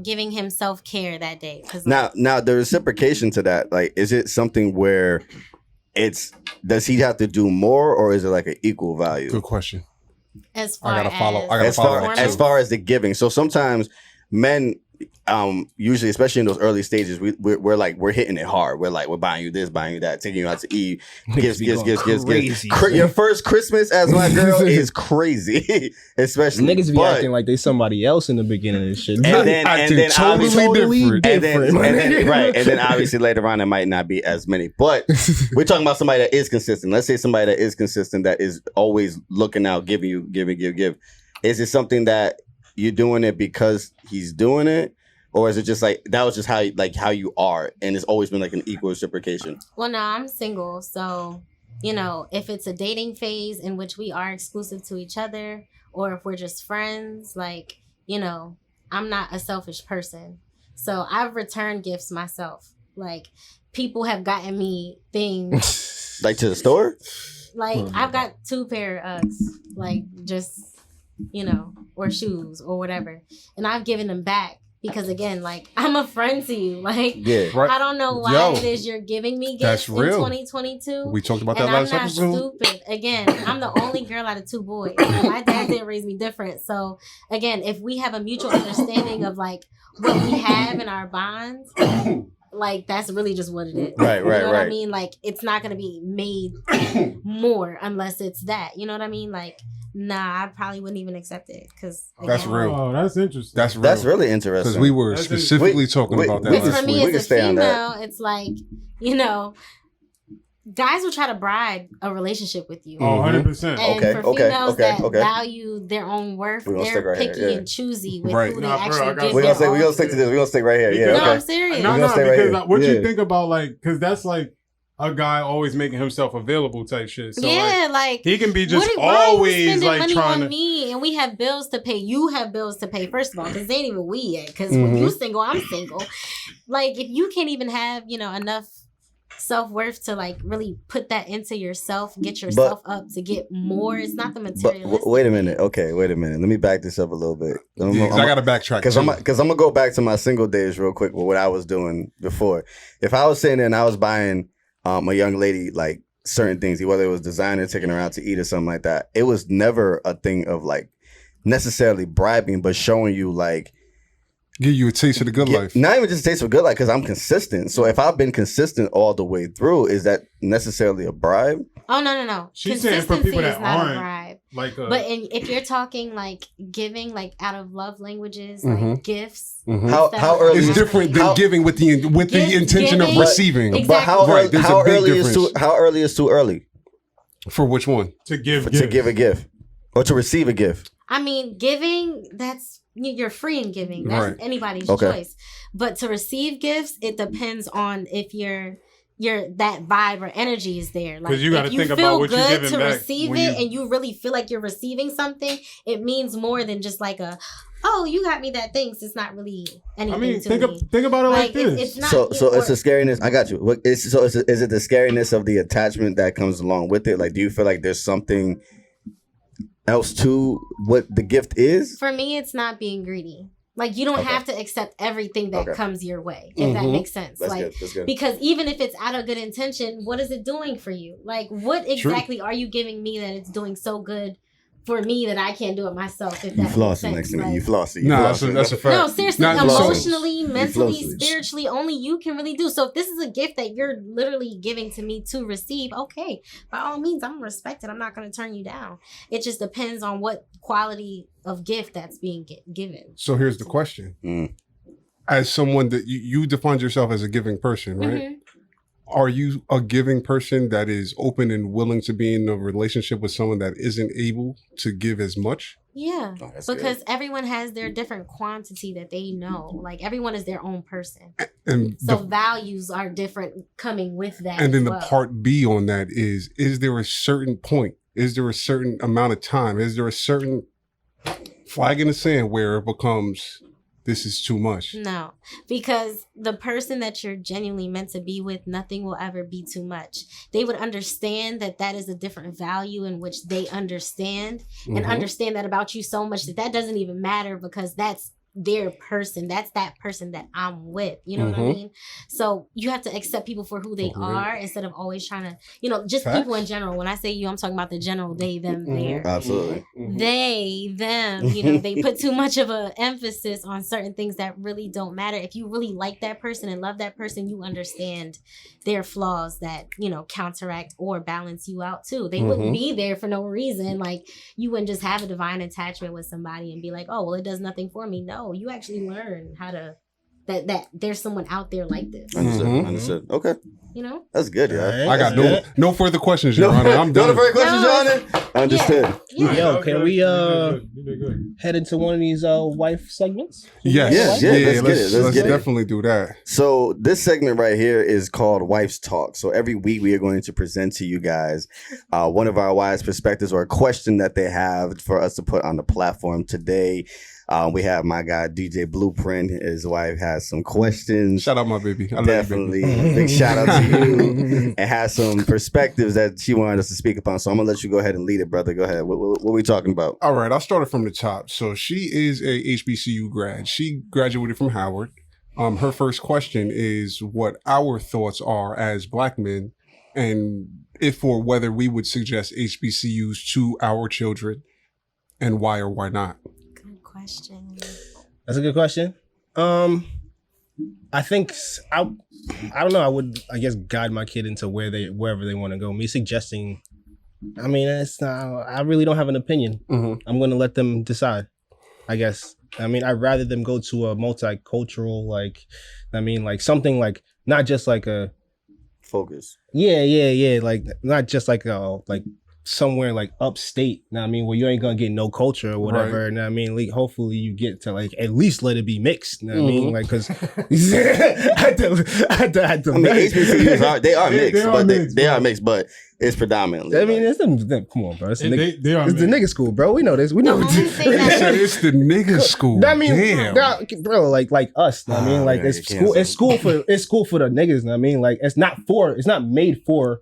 giving him self-care that day. Now the reciprocation to that, like, is it something where does he have to do more, or is it like an equal value? Good question. As far as far as the giving. So sometimes men, usually, especially in those early stages, we're hitting it hard. We're buying you this, buying you that, taking you out to eat, gifts. Your first Christmas as my girl is crazy, especially niggas be acting like they somebody else in the beginning and shit. And then totally different. And then obviously later on it might not be as many. But we're talking about somebody that is consistent. Let's say somebody that is consistent, that is always looking out, giving you, give. Is it something that you're doing it because he's doing it, or is it just like that was just how you are, and it's always been like an equal reciprocation? Well, no, I'm single, so if it's a dating phase in which we are exclusive to each other, or if we're just friends, like, I'm not a selfish person, so I've returned gifts myself. Like, people have gotten me things like to the store. Like, I've got 2 pair of Uggs, like, just or shoes or whatever, and I've given them back because again, like I'm a friend to you. Like Right. I don't know why Yo, it is you're giving me that's gifts in real. 2022. We talked about and that last I'm not episode. stupid. Again, I'm the only girl out of 2 boys. My dad didn't raise me different. So again, if we have a mutual understanding of like what we have in our bonds, like that's really just what it is. Right, You know right, what I right. mean? Like it's not gonna be made more unless it's that. You know what I mean? Like nah, I probably wouldn't even accept it because That's real. Oh, that's interesting. That's real. That's really interesting. Because we were That's specifically talking we- about that. we last for can- me week. we can as a stay on that. female, it's like, you know, guys will try to bribe a relationship with you. Oh, 100%. And Okay, for okay, females okay, that okay. value their own worth, We're gonna stick they're right here, picky yeah. and choosy with Right. who they Nah, bro, I actually got give you. We're their gonna all stick to to. this. We're gonna stick right here. Yeah, Because- No, okay. I'm serious. No, We're gonna no, stay right because here. what Yeah. you think about, like, because that's like a guy always making himself available type shit. So yeah, like, like he can be just why are you always spending like money trying on to. me, and we have bills to pay. You have bills to pay. First of all, because they ain't even we yet. Because Mhm. when you single, I'm single. Like if you can't even have enough self-worth to like really put that into yourself, get yourself up to get more. It's not the But materialistic. wait a minute. Okay, wait a minute. Let me back this up a little bit. Yeah, 'cause I got to backtrack. Because too. I'm gonna go back to my single days real quick with what I was doing before. If I was sitting there and I was buying a young lady like certain things, whether it was designer, taking her out to eat or something like that, it was never a thing of like necessarily bribing, but showing you like Give you a taste of the good life. not even just a taste of good life, because I'm consistent. So if I've been consistent all the way through, is that necessarily a bribe? Oh no. She's saying for Consistency people that is not a aren't, bribe. Like, But if you're talking like giving, like out of love languages, Mhm. like gifts, Mhm. How early It's is different than how- giving with the Gift intention of giving- receiving. Exactly. But how Right, there's a big early is difference. how early is too early For which one? to give to give a gift or to receive a gift? I mean, giving, you're free in giving. That's Right. anybody's Okay. choice. But to receive gifts, it depends on if you're that vibe or energy is there. Like 'Cause you gotta if you think feel about what you're good giving to back receive when it you- and you really feel like you're receiving something, it means more than just like oh, you got me that thing. So it's not really anything I mean, to think me. about it like this. It's not. So it's or- the scariness. I got you. Is it the scariness of the attachment that comes along with it? Like, do you feel like there's something else to what the gift is? For me, it's not being greedy. Like you don't Okay. have to accept everything that Okay. comes your way, if that Mhm. makes sense. That's like good. That's good. because even if it's out of good intention, what is it doing for you? Like what exactly are you giving me that it's doing so good for me that I can't do it myself? If You that makes flossing sense. next to me. Like, You flossing. Nah, that's a fact. no, seriously, Not emotionally, mentally, flossing. spiritually, only you can really do. So if this is a gift that you're literally giving to me to receive, okay, by all means, I'm gonna respect it. I'm not gonna turn you down. It just depends on what quality of gift that's being given. So here's the question. Mm. As someone that you defined yourself as a giving person, right? Mhm. Are you a giving person that is open and willing to be in a relationship with someone that isn't able to give as much? Yeah, Oh, that's because good. everyone has their different quantity that they know. Like everyone is their own person, And so the, values are different coming with that. and then as the well. part B on that is there a certain point? Is there a certain amount of time? Is there a certain flag in the sand where it becomes, this is too much? No, because the person that you're genuinely meant to be with, nothing will ever be too much. They would understand that is a different value in which they understand and Mhm. understand that about you so much that doesn't even matter because that's their person. That's that person that I'm with. You know what I Mhm. mean? So you have to accept people for who they For real. are instead of always trying to, just Facts. people in general. When I say you, I'm talking about the general they, them, Mhm. there. Absolutely. They, them, they put too much of an emphasis on certain things that really don't matter. If you really like that person and love that person, you understand their flaws that, counteract or balance you out too. They wouldn't be there for no reason. Like you wouldn't just have a divine attachment with somebody and be like, oh, well, it does nothing for me. No, you actually learn how to, that there's someone out there like this, Understood. Mhm. Understood. Okay, that's good, yeah. I got no further questions, Your Honor. I'm No done. further questions, Your Honor. Understood. Yeah. Yo, can we You did good. head into one of these wife segments? Yes. Yeah, Yeah, let's get it. Let's get it. definitely do that. So this segment right here is called Wife's Talk. So every week we are going to present to you guys one of our wives' perspectives or a question that they have for us to put on the platform today. We have my guy DJ Blueprint. His wife has some questions. Shout out my baby. I love Definitely. you, baby. Big shout out to you. And has some perspectives that she wanted us to speak upon. So I'm gonna let you go ahead and lead it, brother. Go ahead. What are we talking about? All right, I'll start it from the top. So she is a HBCU grad. She graduated from Howard. Her first question is what our thoughts are as Black men, and if or whether we would suggest HBCUs to our children, and why or why not. Good question. That's a good question. I think I don't know. I would, I guess, guide my kid into wherever they want to go. Me suggesting, I mean, it's not. I really don't have an opinion. Mm-hmm. I'm going to let them decide, I guess. I mean, I'd rather them go to a multicultural, like something like not just like a focus. Yeah. Like not just like somewhere like upstate, know what I mean, where you ain't gonna get no culture or whatever, right. Know what I mean, like hopefully you get to like at least let it be mixed, know what I mean, like because I mean HBCUs are mixed, but it's predominantly. I mean, it's them. Come on, bro. It's the nigga school, bro. We know this. We know. It's the nigga school. I mean, bro, like us. Know what I mean, like it's school for the niggas. Know what I mean, like it's not made for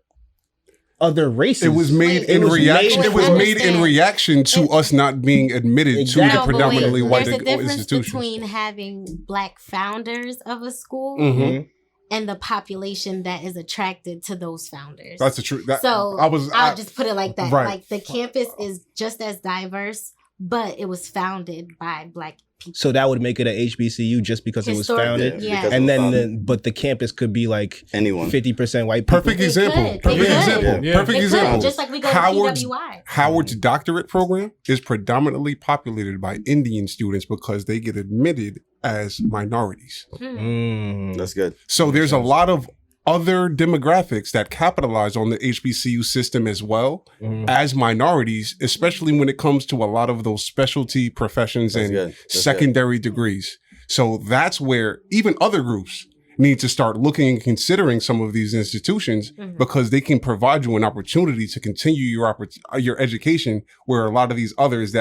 other races. It was made in reaction. It was made in reaction to us not being admitted to the predominantly white institution. There's a difference between having Black founders of a school and the population that is attracted to those founders. That's the truth. I'll just put it like that. Right. Like the campus is just as diverse, but it was founded by Black people. So that would make it a HBCU just because it was founded. Yeah. And then but the campus could be like anyone. 50% white people. Perfect example. Perfect example. Just like we go Howard's, to PWI. Howard's doctorate program is predominantly populated by Indian students because they get admitted as minorities. That's good. So there's a lot of other demographics that capitalize on the HBCU system as well as minorities, especially when it comes to a lot of those specialty professions and secondary degrees. So that's where even other groups need to start looking and considering some of these institutions because they can provide you an opportunity to continue your education where a lot of these others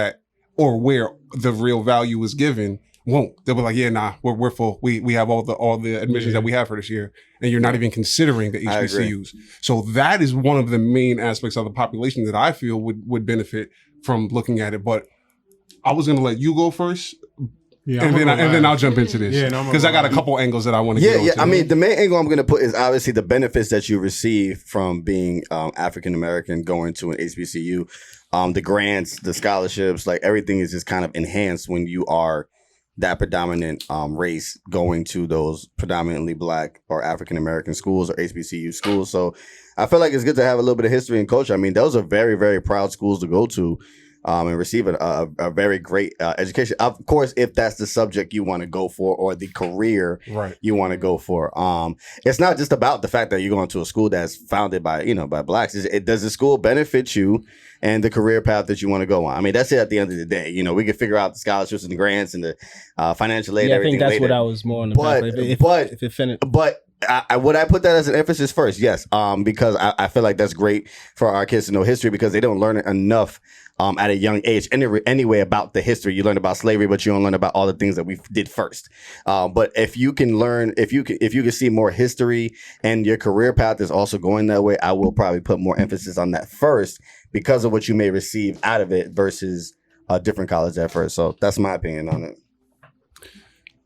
where the real value is given won't. They'll be like, yeah, nah, we're full. We have all the admissions that we have for this year, and you're not even considering the HBCUs. So that is one of the main aspects of the population that I feel would benefit from looking at it. But I was going to let you go first. Yeah, and then I'll jump into this because I got a couple angles that I want to get onto. I mean, the main angle I'm going to put is obviously the benefits that you receive from being African American going to an HBCU, the grants, the scholarships, like everything is just kind of enhanced when you are that predominant race going to those predominantly Black or African American schools or HBCU schools. So I feel like it's good to have a little bit of history and culture. I mean, those are very, very proud schools to go to and receive a very great education. Of course, if that's the subject you want to go for or the career you want to go for. It's not just about the fact that you're going to a school that's founded by Blacks. Does the school benefit you and the career path that you want to go on? I mean, that's it at the end of the day. You know, we can figure out the scholarships and the grants and the financial aid. Yeah, I think that's later. What I was more on the if it finished. But would I put that as an emphasis first? Yes, because I feel like that's great for our kids to know history because they don't learn it enough at a young age. Anyway, about the history, you learn about slavery, but you don't learn about all the things that we did first. But if you can learn, if you can see more history and your career path is also going that way, I will probably put more emphasis on that first because of what you may receive out of it versus a different college at first. So that's my opinion on it.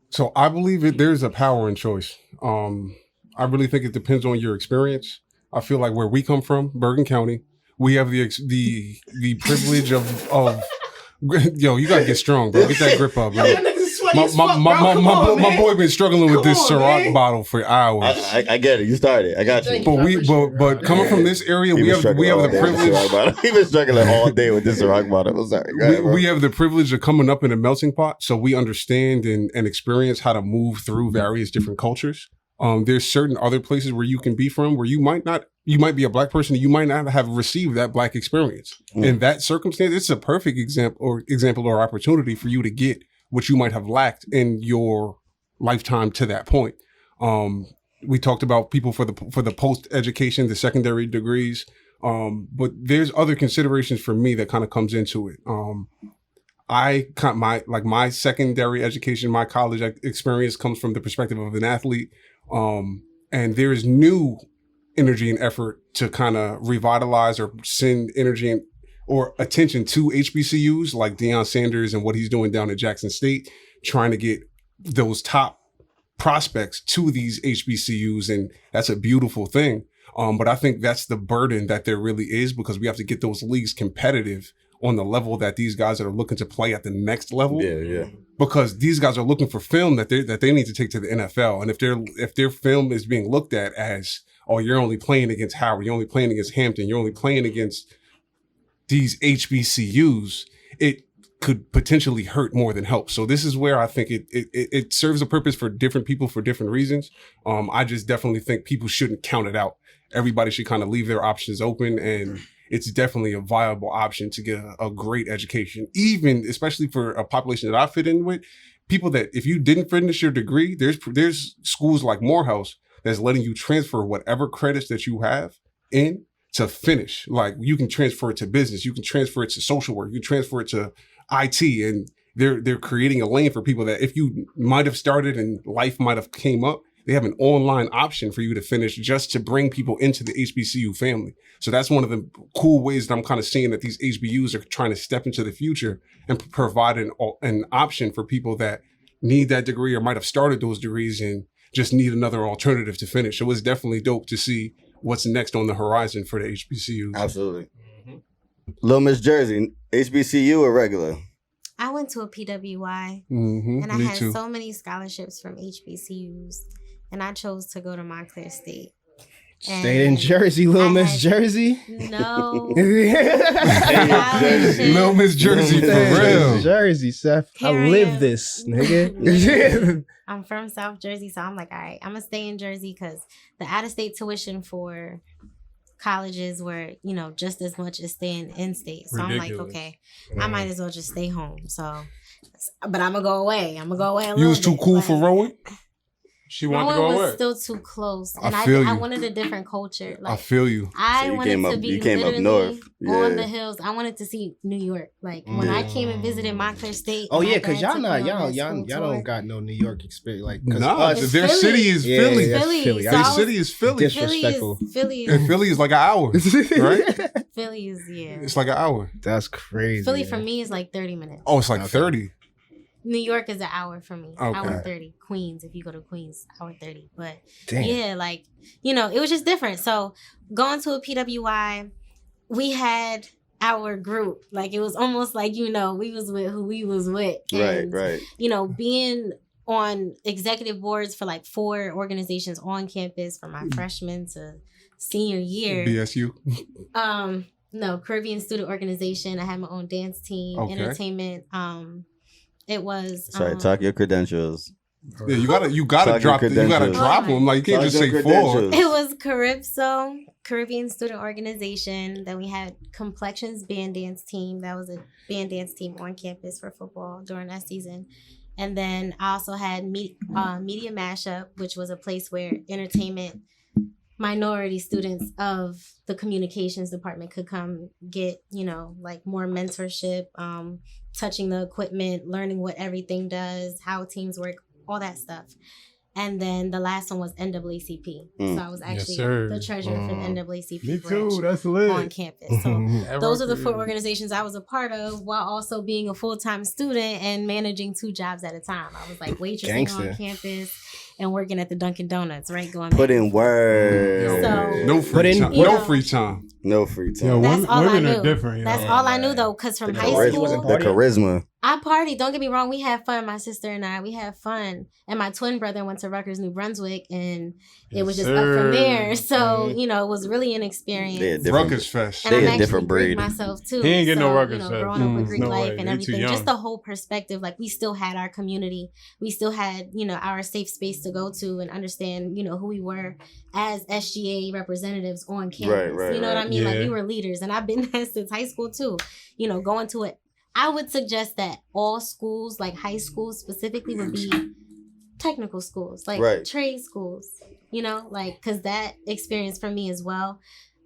So I believe there's a power in choice. I really think it depends on your experience. I feel like where we come from, Bergen County, we have the privilege of yo, you gotta get strong, bro. Get that grip up, bro. My boy been struggling with this Ciroc bottle for hours. I get it. You started. I got you. But coming from this area, we have the privilege. He been struggling all day with this Ciroc bottle. I'm sorry. We have the privilege of coming up in a melting pot, so we understand and experience how to move through various different cultures. There's certain other places where you can be from where you might be a Black person and you might not have received that Black experience. In that circumstance, it's a perfect example or opportunity for you to get what you might have lacked in your lifetime to that point. We talked about people for the post education, the secondary degrees, but there's other considerations for me that kind of comes into it. my secondary education, my college experience comes from the perspective of an athlete. And there's new energy and effort to kind of revitalize or send energy or attention to HBCUs like Deion Sanders and what he's doing down at Jackson State, trying to get those top prospects to these HBCUs. And that's a beautiful thing. But I think that's the burden that there really is, because we have to get those leagues competitive on the level that these guys that are looking to play at the next level. Yeah. Because these guys are looking for film that they need to take to the NFL. And if their film is being looked at as, oh, you're only playing against Howard, you're only playing against Hampton, you're only playing against these HBCUs, it could potentially hurt more than help. So this is where I think it serves a purpose for different people for different reasons. I just definitely think people shouldn't count it out. Everybody should kind of leave their options open, and it's definitely a viable option to get a great education, even especially for a population that I fit in with. People that if you didn't finish your degree, there's schools like Morehouse that's letting you transfer whatever credits that you have in to finish. Like you can transfer it to business, you can transfer it to social work, you can transfer it to IT, and they're creating a lane for people that if you might have started and life might have came up, they have an online option for you to finish just to bring people into the HBCU family. So that's one of the cool ways that I'm kind of seeing that these HBUs are trying to step into the future and provide an option for people that need that degree or might have started those degrees and just need another alternative to finish. So it's definitely dope to see what's next on the horizon for the HBCUs. Absolutely. Little Miss Jersey, HBCU or regular? I went to a PWI, Mm-hmm. and I Me had too. so many scholarships from HBCUs, and I chose to go to Montclair State. Stayed in Jersey, Little Miss Jersey. No. Little Miss Jersey for real. Jersey, Seth. Here I I live am. this, nigga. I'm from South Jersey, so I'm like, all right, I'm gonna stay in Jersey because the out-of-state tuition for colleges were, just as much as staying in state. So I'm like, okay, I might as well just stay home. So, but I'm gonna go away. A You little was too bit, cool but for rowing? She wanted to Rowan go was away. still too close, I and feel I you. wanted a different culture. I Like feel you. I So you wanted came to up- be you came up literally north. on Yeah. the hills. I wanted to see New York. Like when I came and visited Montclair State. Oh my yeah, dad because y'all took not me on that y'all school don't tour. got no New York experience. Like 'cause Nah, us- their Philly. city is Yeah, Philly. that's Philly. Philly. So Their I was- city is Philly. Disrespectful. Philly And is Philly is like an hour, right? Philly is yeah. It's like an hour. That's crazy. Philly for me is like 30 minutes. Oh, it's like Okay. 30. New York is an hour for me. Okay. Hour 30. Queens, if you go to Queens, hour 30. But Damn. yeah, like, it was just different. So going to a PWI, we had our group. Like it was almost like, we was with who we was with. And, Right. being on executive boards for like 4 organizations on campus from my freshman to senior year. BSU. No, Caribbean Student Organization. I had my own dance team, Okay. entertainment. It was Sorry, talk your credentials. Yeah, you gotta Talk your drop credentials. them. Like you can't Talk just your say 4. credentials. It was Carypso, Caribbean Student Organization. Then we had Complexions Band Dance Team. That was a band dance team on campus for football during that season. And then I also had Media Mashup, which was a place where entertainment minority students of the communications department could come get, like more mentorship, touching the equipment, learning what everything does, how teams work, all that stuff. And then the last one was NAACP. So I was actually sir. the treasurer for the NAACP Me branch too. That's lit. on campus. So those are the 4 organizations I was a part of while also being a full-time student and managing 2 jobs at a time. I was like waitressing Gangster. on campus and working at the Dunkin' Donuts, right? Going Put back in and forth. work. So- No free time. you No know- free time. No free time. Yo, That's all I women knew. are different. Yo. That's all I knew though, because from The high charisma. school, Wasn't The charisma. I partied. Don't get me wrong. We had fun. My sister and I, we had fun. And my twin brother went to Rutgers, New Brunswick, and it was just up sir. from there. So, it was really an experience. They a different. Ruckus Fest. And They I'm a actually different Greek breed. myself too. He ain't getting no So, Rutgers Fest. growing up with Greek No life way. and They too everything. young. Just the whole perspective. Like we still had our community. We still had, our safe space to go to and understand, who we were as SGA representatives on campus. Right, You know what I right. mean? Like Yeah. we were leaders, and I've been there since high school too. Going to it. I would suggest that all schools, like high schools specifically, would be technical schools, like Right. trade schools, because that experience for me as well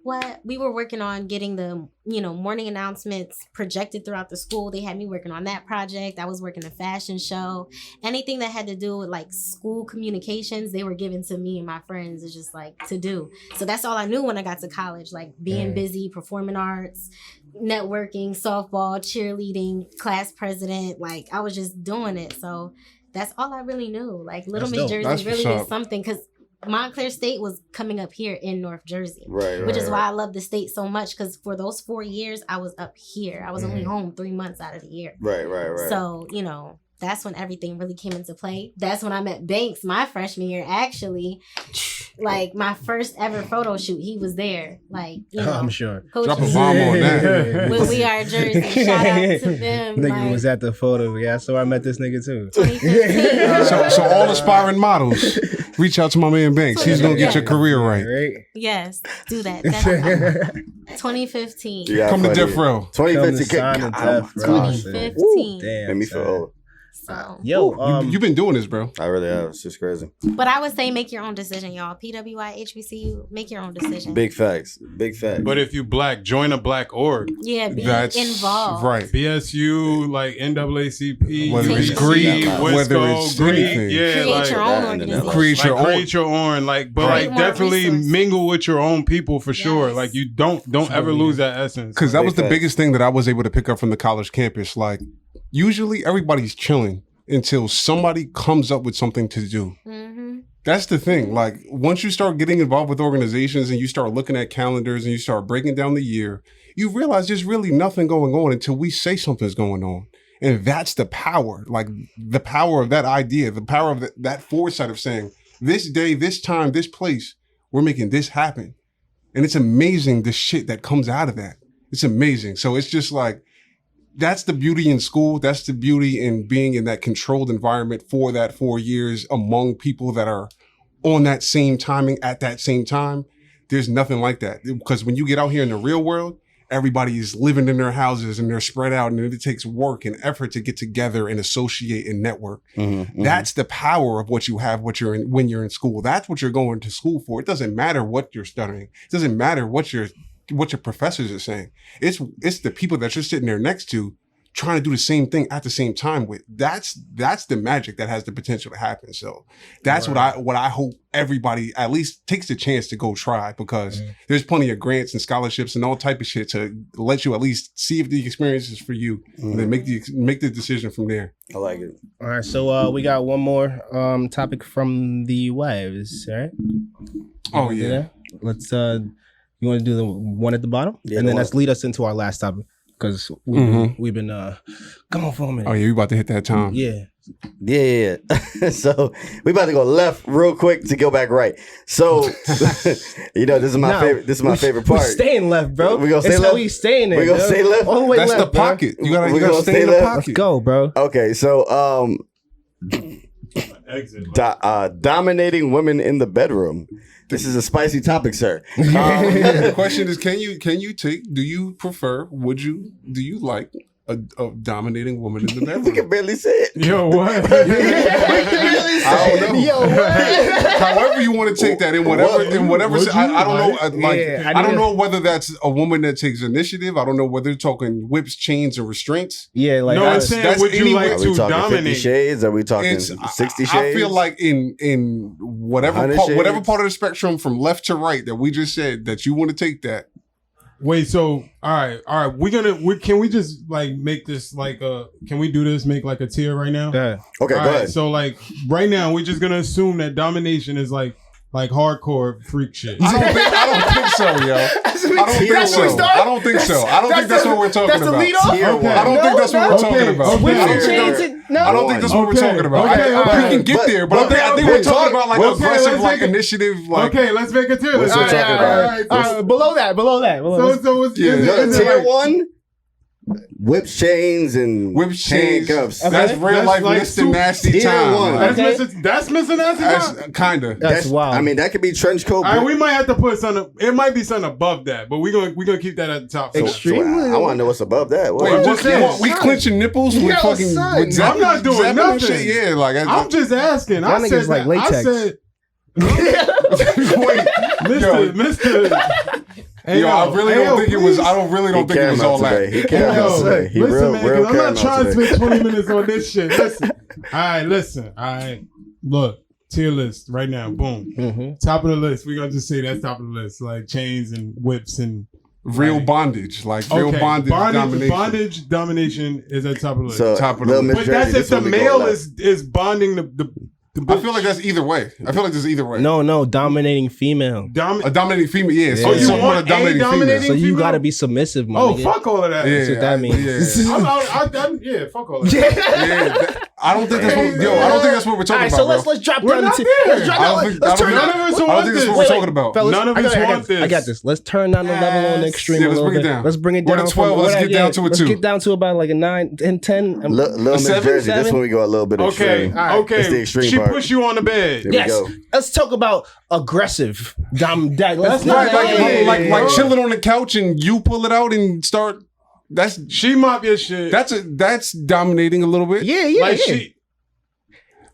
what? We were working on getting the, morning announcements projected throughout the school. They had me working on that project. I was working a fashion show. Anything that had to do with like school communications, they were given to me and my friends. It's just like to do. So that's all I knew when I got to college, like being busy, performing arts, networking, softball, cheerleading, class president. Like I was just doing it. So that's all I really knew. Like Little Miss Jersey really is something, because Montclair State was coming up here in North Jersey, which is why I love the state so much, because for those 4 years I was up here. I was only home 3 months out of the year. Right. So, that's when everything really came into play. That's when I met Banks my freshman year, actually. Like my first ever photo shoot, he was there. Like, I'm sure. Coach Drop a bomb on that. When We Are Jersey. Shout out to them. Nigga was at the photo. Yeah, so I met this nigga too. 2015. So all aspiring models, reach out to my man Banks. He's gonna get your career right. Yes, do that. Definitely. 2015. Yeah, Come to Death Row. 2015. 2015. Damn, made me feel old. So, yo, you've been doing this, bro. I really have. It's just crazy. But I would say make your own decision, y'all. PWI, HBCU, make your own decision. Big facts. But if you black, join a black org. Yeah, be That's involved. Right. BSU, like NAACP, Whether it's UBC, Greek, whether Wisco, it's Greek, anything. yeah, Create like your own organization. Create your own. create your own, like, but Create like more definitely resources. mingle with your own people for sure. Yes. Like you don't ever lose that essence. Because that was the Big biggest thing that I was able to pick up from the college campus. Like, usually everybody's chilling until somebody comes up with something to do. Mm-hmm. That's the thing. Like, once you start getting involved with organizations and you start looking at calendars and you start breaking down the year, you realize there's really nothing going on until we say something's going on. And that's the power, like the power of that idea, the power of that foresight of saying, this day, this time, this place, we're making this happen. And it's amazing the shit that comes out of that. It's amazing. So it's just like, that's the beauty in school. That's the beauty in being in that controlled environment for that 4 years among people that are on that same timing at that same time. There's nothing like that. Because when you get out here in the real world, everybody is living in their houses and they're spread out, and it takes work and effort to get together and associate and network. That's the power of what you have when you're in school. That's what you're going to school for. It doesn't matter what you're studying. It doesn't matter what your professors are saying. It's the people that you're sitting there next to trying to do the same thing at the same time with. That's the magic that has the potential to happen. So that's what I hope everybody at least takes the chance to go try, because there's plenty of grants and scholarships and all type of shit to let you at least see if the experience is for you, and then make the decision from there. I like it. All right, so we got one more topic from the wives, right? Oh yeah. Let's you want to do the one at the bottom? Yeah, and then the let's lead us into our last topic, because we've been come on for a minute. Oh yeah, we about to hit that time. Yeah. So we about to go left real quick to go back right. So this is my favorite. This is my favorite part. We're staying left, bro. We gonna stay it's left. How we staying there. We gonna stay left. All the way That's left, the pocket. Bro. You gotta gonna stay stay in the left. pocket. Let's go, bro. Okay, so dominating women in the bedroom. This is a spicy topic, sir. The question is, do you prefer, do you like a dominating woman in the We bedroom? can barely say it. Yo, what? I don't know. Yo, what? However you want to take that, in whatever, I don't know. I don't know whether that's a woman that takes initiative. I don't know whether you're talking whips, chains, or restraints. Yeah, like No, I'm saying, would you like Are we to talking 50 dominate? shades? Are we talking 60 shades? I feel like in whatever 100 whatever shades? part of the spectrum from left to right that we just said that you want to take that. Wait, so all right. Can we just like make this like can we do this? Make like a tier right now? Yeah. Okay, All go right, ahead. so like right now, we're just gonna assume that domination is like hardcore freak shit. I don't think so, yo. I don't think so. I don't think that's what we're talking That's the about. lead off? Tier one. I don't think that's what we're talking about. Okay. I don't think that- I don't think that's what we're talking about. Okay, We can get there, but I think we're talking about like Okay, aggressive, let's like make it- initiative, like. Okay, let's make a tier. What's Let's we're talking about? all right. Below that. So it's Yeah. is it Tier like- one, whip chains and Whip chains. handcuffs. That's real That's life like Mr. Nasty tier time. one. like, That's missing nasty That's time. kinda. That's wild. I mean, that could be trench coat. All right, we might have to put something. It might be something above that, but we're gonna keep that at the top. So, Extreme. I want to know what's above that. What? Wait, I'm what, just saying. what, we clenching nipples with Yo, fucking. son. With I'm not doing zapping and nothing. Shit? Yeah, like I'm just asking. Y'all I said niggas like that. latex. I said, wait, Mister. Hey, Yo, I really don't think it was. I don't really don't think it was all that. He caramel today. He listen, real, man, real 'cause I'm not caramel trying to today. spend 20 minutes on this shit. Listen. All right, listen. All right. Look, tier list right now. Boom. Mm-hmm. Top of the list. We're going to just say that's top of the list. Like chains and whips and... Real bondage, like real bondage domination. Bondage domination is at top of the list. So, Top of the Lil list. Miss But that's Jersey, if the this one we male going left. is bonding the I feel like that's either way. I feel like there's either way. No, dominating female. A dominating female, yeah. So Oh, it's you someone want a dominating a dominating female. So you female? gotta be submissive, my Oh, nigga. fuck all of that. Yeah, That's what that means. Yeah, Fuck all of that. I don't think that's what. Yo, I don't think that's what we're All talking right, about. so bro. let's drop We're down not the there. let's drop I don't down. think- Let's I don't turn think- down. None of us I don't want think that's this. what we're talking about. Fellas, None of I us got want this. I got this. Let's turn down the level on the extreme. Yeah, a let's little bring it bit. down. Let's bring it We're down. at 12, from let's whatever- get down to a let's 2. get down to about like a 9 and 10. Lil Miss 7? Jersey, this one we go a little bit Okay, extreme. okay. It's the extreme She part. pushed you on the bed. There we Yes. go. Let's talk about aggressive. That's not Like bro. chilling on the couch and you pull it out and start. That's She mop your shit. that's dominating a little bit. Yeah, like yeah.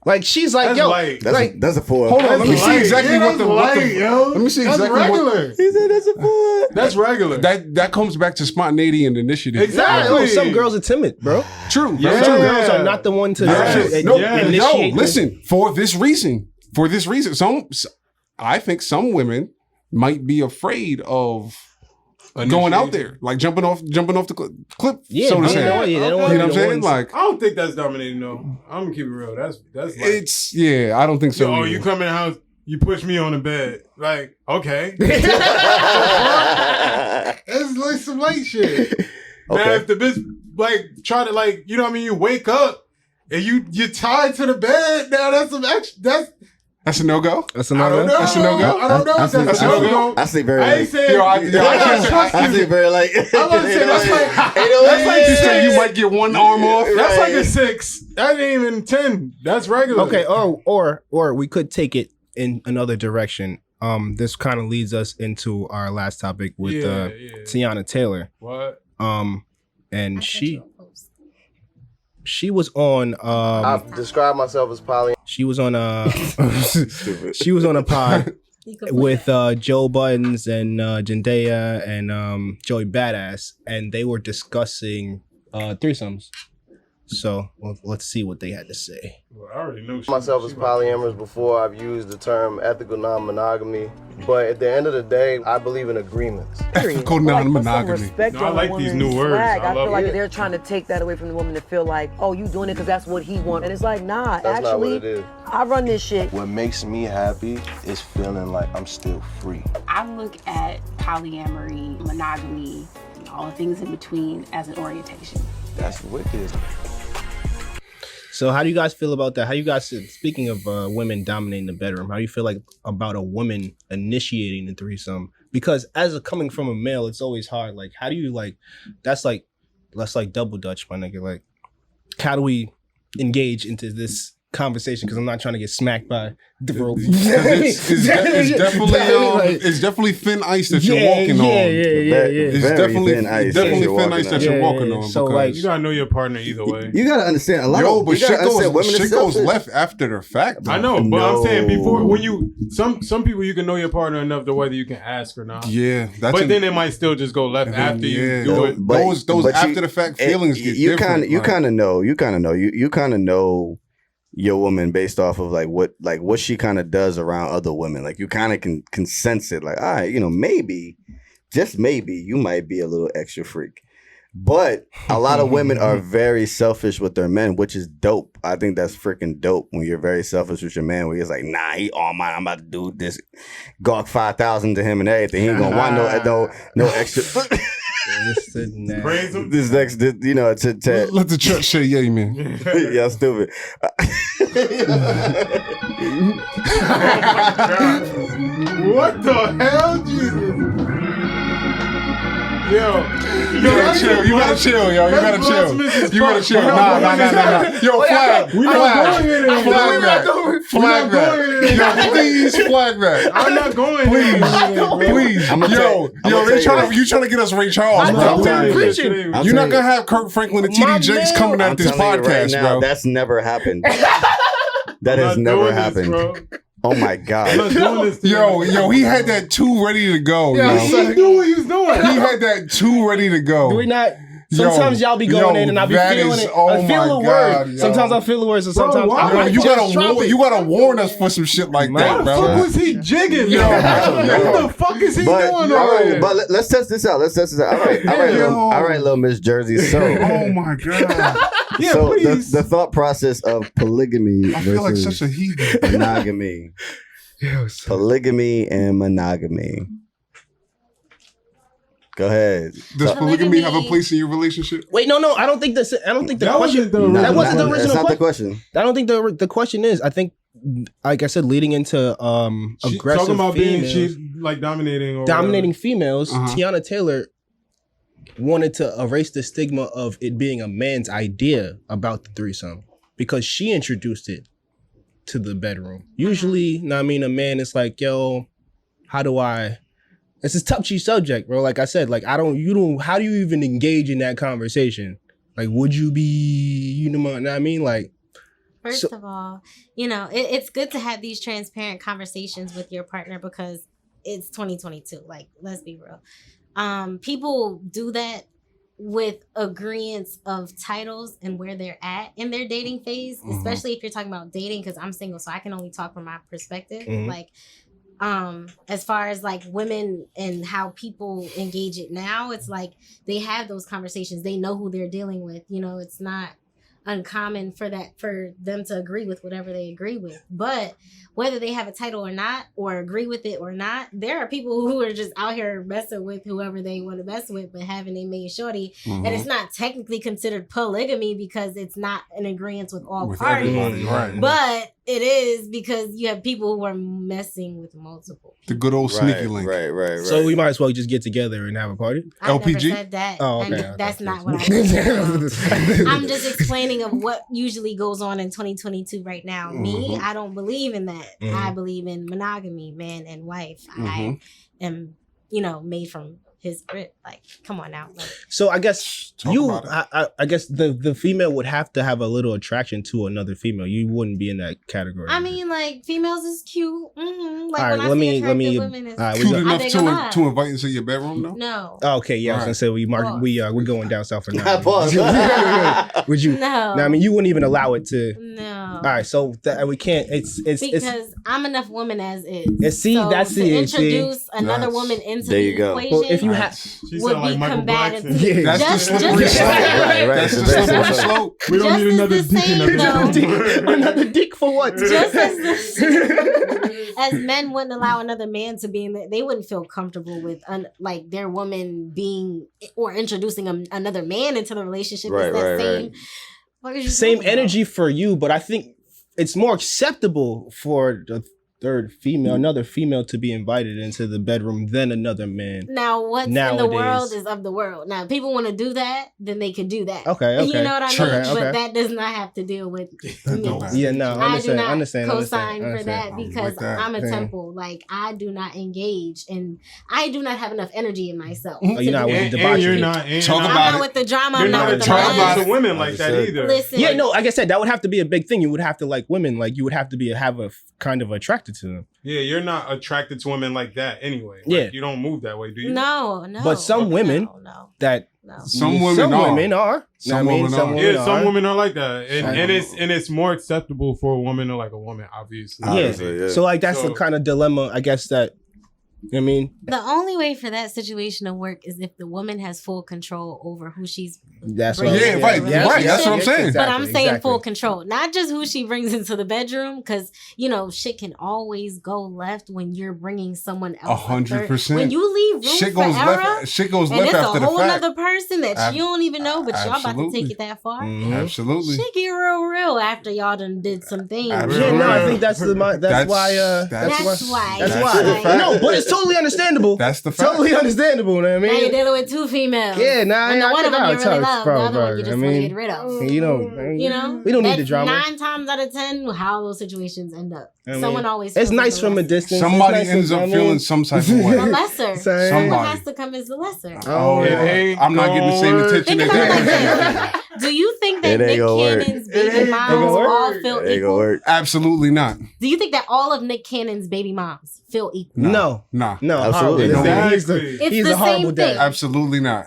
Like she's like, That's yo, light. That's a 4. Hold on, let me see light. exactly Yeah, what the. that's What light, the yo. let me see That's exactly what. regular. He said that's a 4. That's regular. That comes back to spontaneity and initiative. Exactly. Yo, some girls are timid, bro. True. Yeah. Some girls are not the one to Yes. No, Yes. initiate. no. Listen, for this reason, I think some women might be afraid of going out there, like jumping off the cliff. Yeah, so to you say. know, yeah, they don't want You know what I'm the saying? ones- Like I don't think that's dominating though. I'm gonna keep it real. That's like, it's I don't think so. yo, either. you come in the house, you push me on the bed. Like, okay. That's like some light shit. Now Okay. if the bitch like try to like, you know what I mean, you wake up and you're tied to the bed, now that's some extra That's a no-go? That's I don't know. That's a no-go? I don't know if that's a no-go. I sleep very I ain't late. saying Yo, I can't trust I you. sleep very late. I'm about to say that's like That's like you say you might get one arm off. that's like a 6. That ain't even 10. That's regular. Okay, or we could take it in another direction. This kind of leads us into our last topic with Yeah. Tiana Taylor. What? And she was on I describe myself as poly. she was on she was on a pod with Joe Buttons and Jendaya and Joey Badass, and they were discussing threesomes. So let's see what they had to say. Well, I already know Myself as polyamorous before. I've used the term ethical non-monogamy, but at the end of the day, I believe in agreements. Ethical non-monogamy. No, I like these new words. I feel like it. they're trying to take that away from the woman to feel like, oh, you doing it because that's what he wants. And it's like, nah, That's not what actually, it is. I run this shit. What makes me happy is feeling like I'm still free. I look at polyamory, monogamy, and all the things in between as an orientation. That's wicked. So how do you guys feel about that? How you guys, speaking of women dominating the bedroom, how do you feel like about a woman initiating the threesome? Because coming from a male, it's always hard. Like, how do you that's like double Dutch, my nigga. Like, how do we engage into this conversation? Because I'm not trying to get smacked by the rope. It's definitely thin ice that you're walking on. It's definitely thin ice that you're walking on. So because You gotta know your partner either way. You gotta understand a lot yo, of but you gotta understand women shit is goes selfish. left after the fact. Though. I know, but I'm saying No. before when you some people you can know your partner enough to whether you can ask or not. Yeah, that's But then it might still just go left after you do it. Those But after the fact feelings get different. You kind of know your woman based off of like what she kind of does around other women. Like you kind of can sense it. Like, all right, maybe, just maybe, you might be a little extra freak. But a lot of women are very selfish with their men, which is dope. I think that's freaking dope when you're very selfish with your man, where he's like, nah, he all mine. I'm about to do this, Gawk 5,000 to him and everything. He ain't gonna want no extra. Praise him. This next, to let the church say yay, man. yeah, stupid. What the hell, Jesus? Yo, You gotta chill, yo. You gotta chill. You gotta chill. Nah. Yo, flag. Flag that. Yo, please flag that. I'm not going Please. You trying to get us Ray Charles, bro. You're not gonna have Kirk Franklin and TD Jakes coming at this podcast, bro. That's never happened. That has never happened. Oh my God. Yo, he had that 2 ready to go. Yo, Yo. He knew what he was doing. He had that 2 ready to go. Do we not? Sometimes y'all be going in and I be feeling it. I feel the word. Sometimes I feel the words, and sometimes you gotta warn us for some shit like that, bro. What the fuck was he jigging? Yo, what the fuck is he doing? All right, but let's test this out. All right, little Miss Jersey. So, oh my God. Yeah, so please. the thought process of polygamy I feel like versus such a heathen. monogamy. Polygamy and monogamy. Go ahead. Does polygamy have a place in your relationship? Wait, no. I don't think the That question. wasn't That wasn't the That's original not the question. question. I don't think the question is. I think, like I said, leading into aggressive talking about females, being like dominating or dominating females. Uh-huh. Tiana Taylor wanted to erase the stigma of it being a man's idea about the threesome because she introduced it to the bedroom. Usually, a man is like, yo, how do I? It's a touchy subject, bro. Like I said, like how do you even engage in that conversation? Like, would you be, like. First of all, it's good to have these transparent conversations with your partner because it's 2022. Like, let's be real. People do that with agreeance of titles and where they're at in their dating phase, especially if you're talking about dating, because I'm single, so I can only talk from my perspective. Like, as far as like women and how people engage it now, it's like they have those conversations. They know who they're dealing with. It's not uncommon for them to agree with whatever they agree with. But whether they have a title or not, or agree with it or not, there are people who are just out here messing with whoever they want to mess with, but having a main shorty. And it's not technically considered polygamy because it's not an agreement with all parties. Everybody, right. But it is because you have people who are messing with multiple. The good old sneaky link. Right. So we might as well just get together and have a party. I LPG? never said that. Oh, okay. And that's not what I said. I'm just explaining of what usually goes on in 2022 right now. Me, I don't believe in that. I believe in monogamy, man and wife. I am, made from his grit. Like, come on now. Like, so I guess I guess the female would have to have a little attraction to another female. You wouldn't be in that category. I mean, like, females is cute. Like, all right, when I see attractive women, it's cute enough to invite into your bedroom, though? No. Oh, okay, yeah, I was gonna say we're going down south for now. Pause. Would you? No. I mean, you wouldn't even allow it to. No. All right, so we can't. It's because I'm enough woman as is. See, so that's to it. introduce another woman into there the you go. equation. Well, if you would be combative. That's the slippery slope. Right. That's the slippery slope. We don't need another dick in the Another dick for what? Just as men wouldn't allow another man to be in there, they wouldn't feel comfortable with like their woman being or introducing another man into the relationship. Same energy for you, but I think it's more acceptable for the another female to be invited into the bedroom than another man. Now, what's nowadays. in the world is of the world. Now, if people want to do that, then they can do that. Okay. You know what I mean? Okay. But that does not have to deal with me. Yeah, no, I do not understand. co-sign for that because that. I'm a temple. Like, I do not engage and I do not have enough energy in myself. Oh, you're not with the and you're debauchery. not. I'm not with the drama. I'm not with the talking to women like that either. Listen. Yeah, no, like I said, that would have to be a big thing. You would have to like women. Like you would have to have a kind of attracted to them. Yeah, you're not attracted to women like that anyway. Like, yeah. You don't move that way, do you? No. But some women some women are. Some women are like that. And it's more acceptable for a woman to like a woman, obviously. Yeah. So like that's the kind of dilemma, I guess, that I mean, the only way for that situation to work is if the woman has full control over who she's That's bringing right. into the relationship. Right. That's what I'm saying. But I'm saying full control, not just who she brings into the bedroom, because shit can always go left when you're bringing someone else. 100%. When you leave room shit for goes error, left. Shit goes and left it's after a the whole fact. other person that you don't even know, but y'all about to take it that far. Absolutely. Shit get real after y'all done did some things. Yeah, no, I think that's why. That's why. No, but it's totally understandable. That's the fact. Totally understandable. You know what I mean? Now you're dealing with two females. Yeah, one of them you really love, the other one you just want to get rid of. We don't need the drama. 9 times out of 10, how those situations end up. I mean, Someone always. It's nice from a distance. Somebody ends up feeling some type of way. The lesser. Someone has to come as the lesser. Oh, I'm not getting the same attention as that. Do you think that It ain't Nick gonna work. Cannon's baby moms all feel It ain't gonna equal? work. Absolutely not. Do you think that all of Nick Cannon's baby moms feel equal? No. Nah. No, Absolutely horrible. not. He's It's a the horrible same dad. thing. Absolutely not.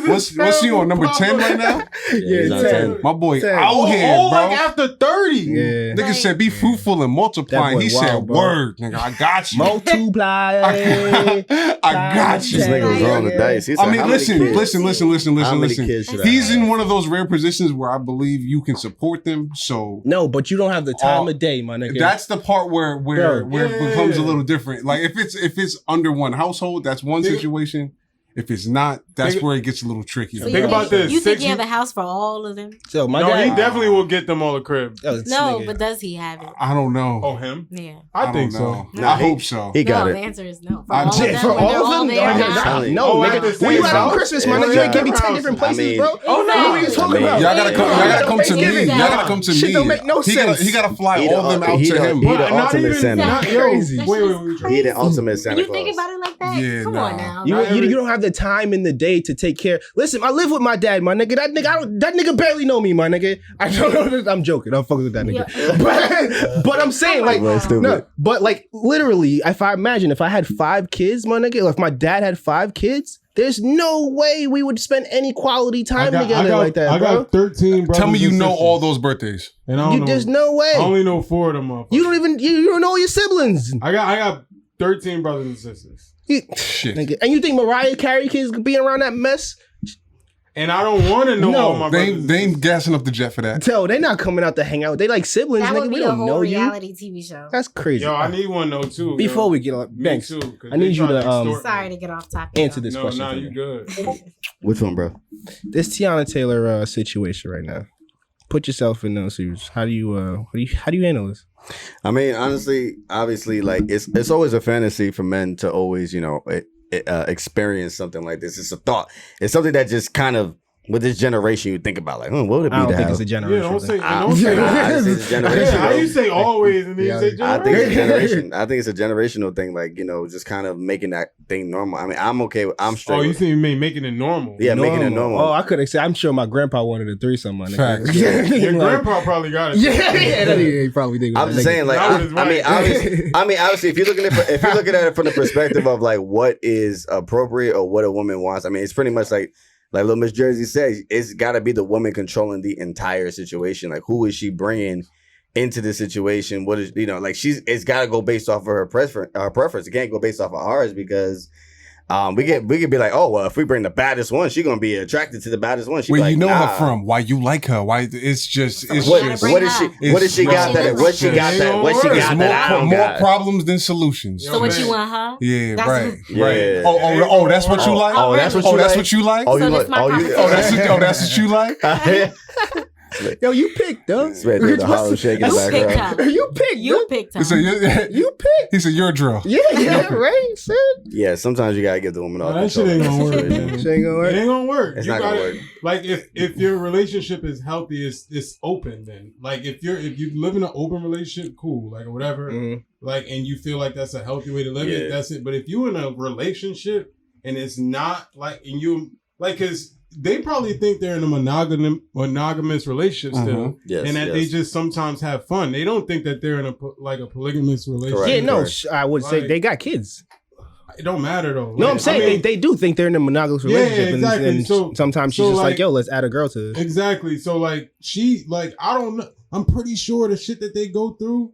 What's he on number 10 right now? Yeah, he's on 10. My boy 10. out here, bro. like after 30. Yeah. Nigga said be fruitful and multiplying. That boy He said wild, bro. word, nigga. I got you. Multiply. I got you. This nigga was rolling the dice. He said, I mean, how many kids? listen. How many kids should I He's have? in one of those rare positions where I believe you can support them. So No, but you don't have the time of day, my nigga. that's the part where Bro. it becomes a little different. Like if it's under one household, that's one situation. If it's not, that's where it gets a little tricky. So Think about this. You think you have a house for all of them? So my No, dad. he definitely will get them all a crib. Oh, this No, nigga. but does he have it? I don't know. Oh, him? Yeah. I don't think know. so. I hope so. He got No, it. the answer is no. For I all of did. them, For when all they're of all them? there, No, nah. no, Oh, nigga. at the When you same out on house? Christmas, my Yeah, nigga, you ain't give me yeah. 10 different places, I mean- bro. Oh, no. What are you talking about? Y'all gotta come to me. Thanksgiving. Y'all gotta come to me. Shit don't make no sense. He gotta fly He all the- them out he to the- him. he the But not ultimate even- Santa. not- yo, Crazy. Wait. He the ultimate Santa When you Claus. think about it like that, Yeah, come nah. on now. You don't have the time in the day to take care. Listen, I live with my dad, my nigga. That nigga barely know me, my nigga. I don't know. I'm joking. I'm fucking with that nigga. But I'm saying like, That's stupid. no, but like literally, if I had 5 kids, my nigga, if my dad had 5 kids, there's no way we would spend any quality time together like that, I bro. got 13 brothers. Tell me you and know sisters. all those birthdays. And I don't know. There's no way. I only know 4 of them motherfuckers. You don't know your siblings. I got 13 brothers and sisters. Shit. Nigga. And you think Mariah Carey kids could be around that mess? And I don't want to know all my brothers. They ain't gassing up the jet for that. Tell they not coming out to hang out. They like siblings, That nigga. would We be a don't whole know you. reality TV show. That's crazy. Yo, I need one though too. Before yo. we get on, Me Banks, too, 'cause I need they you trying to extort me. Sorry to get off topic. answer this No, question. nah, for you me. good. Which one, bro? This Tiana Taylor situation right now. Put yourself in those shoes. How do you handle this? I mean, honestly, obviously, like it's always a fantasy for men to always, experience something like this. It's a thought. It's something that just kind of with this generation you think about, like, what would it be I don't to think have? it's a generation. Yeah, don't say. thing. Don't say. It's a generation. Yeah, how you say always and then you say I think it's a generation? generation. I think it's a generational thing, like, just kind of making that thing normal. I mean, I'm okay. I'm straight. Oh, you with think you mean making it normal? Yeah, making it normal. Oh, I could have said. I'm sure my grandpa wanted a threesome, my nigga. Facts. Your Like, grandpa probably got it. Yeah, he probably did. I'm just saying, like, That was right. I mean, obviously, if you're looking at it from the perspective of like what is appropriate or what a woman wants, I mean, it's pretty much like little Miss Jersey says, it's got to be the woman controlling the entire situation. Like, who is she bringing into the situation? What is it's got to go based off of her preference. It can't go based off of ours because. We could be like, oh well, if we bring the baddest one, she's gonna be attracted to the baddest one. Where like, you know nah. her from? Why you like her? Why it's just What is she got that? What she got that? What she got that? I don't More got. problems than solutions. So what you want, huh? Yeah, That's right, what- right. Yeah. Oh, that's what you like. Oh, that's what you like? That's what you like. Oh, So you this like? my That's what you like. Yo, you picked, though. Spread through the hollow shake in the You picked background. her. You picked. You picked her. He said, You picked. he said, you're a drill. Yeah, right, son. Yeah, sometimes you gotta give the woman all No, that shit control. ain't gonna work. Situation. man. Shit ain't gonna work. It ain't gonna work. It's You not gonna gotta- work. Like if your relationship is healthy, it's open. Then like if you live in an open relationship, cool, like or whatever. Mhm. Like and you feel like that's a healthy way to live it, Yeah. that's it. But if you in a relationship and it's not like and you like because they probably think they're in a monogamous relationship still, Yes, and that yes. they just sometimes have fun. They don't think that they're in a polygamous relationship. Correct. Yeah, no, Correct. I would say Like- they got kids. It don't matter though. No, Like, I'm saying I mean, they do think they're in a monogamous Yeah, relationship, exactly. and So- sometimes she's so, just like, like- "Yo, let's add a girl to this." exactly. So like she like I don't know. I'm pretty sure the shit that they go through.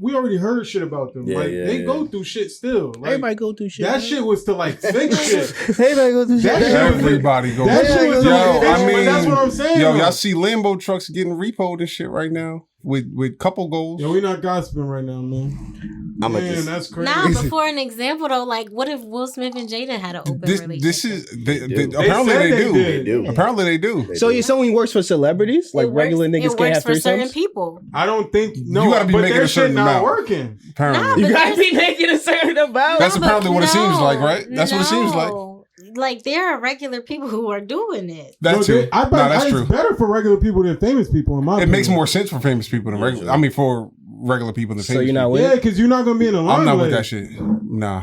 We already heard shit about them. Yeah, like yeah, they yeah. go through shit still. Like, Everybody go through shit. that man. shit was to like fix shit. Everybody go through That shit. shit was Everybody go. That shit was Yo, to like fix I shit, mean, but that's what I'm saying. Yo, though. y'all see Lambo trucks getting repoed and shit right now with couple goals. Yo, we not gossiping right now, man. I'ma Man, just- that's crazy. Nah, but for an example though, like what if Will Smith and Jada had an open relationship? This is do. apparently said they they do. did. They do. Apparently they do. So you're saying works for celebrities, like It regular works- niggas it can't works have for certain threesomes? people. I don't think no. You gotta be but making their a certain shit not amount. working. Apparently. Nah, You but gotta there's- be making a certain amount. That's No, apparently what it seems no, like, right? That's what it seems like. no. Like there are regular people who are doing it. That No, too. I No, bet that's it's true. better for regular people than famous people. In my It opinion. makes more sense for famous people than regular. I mean, for regular people than famous. So you're not people. with Yeah, it? because you're not gonna be in a line. I'm not with that shit. Nah.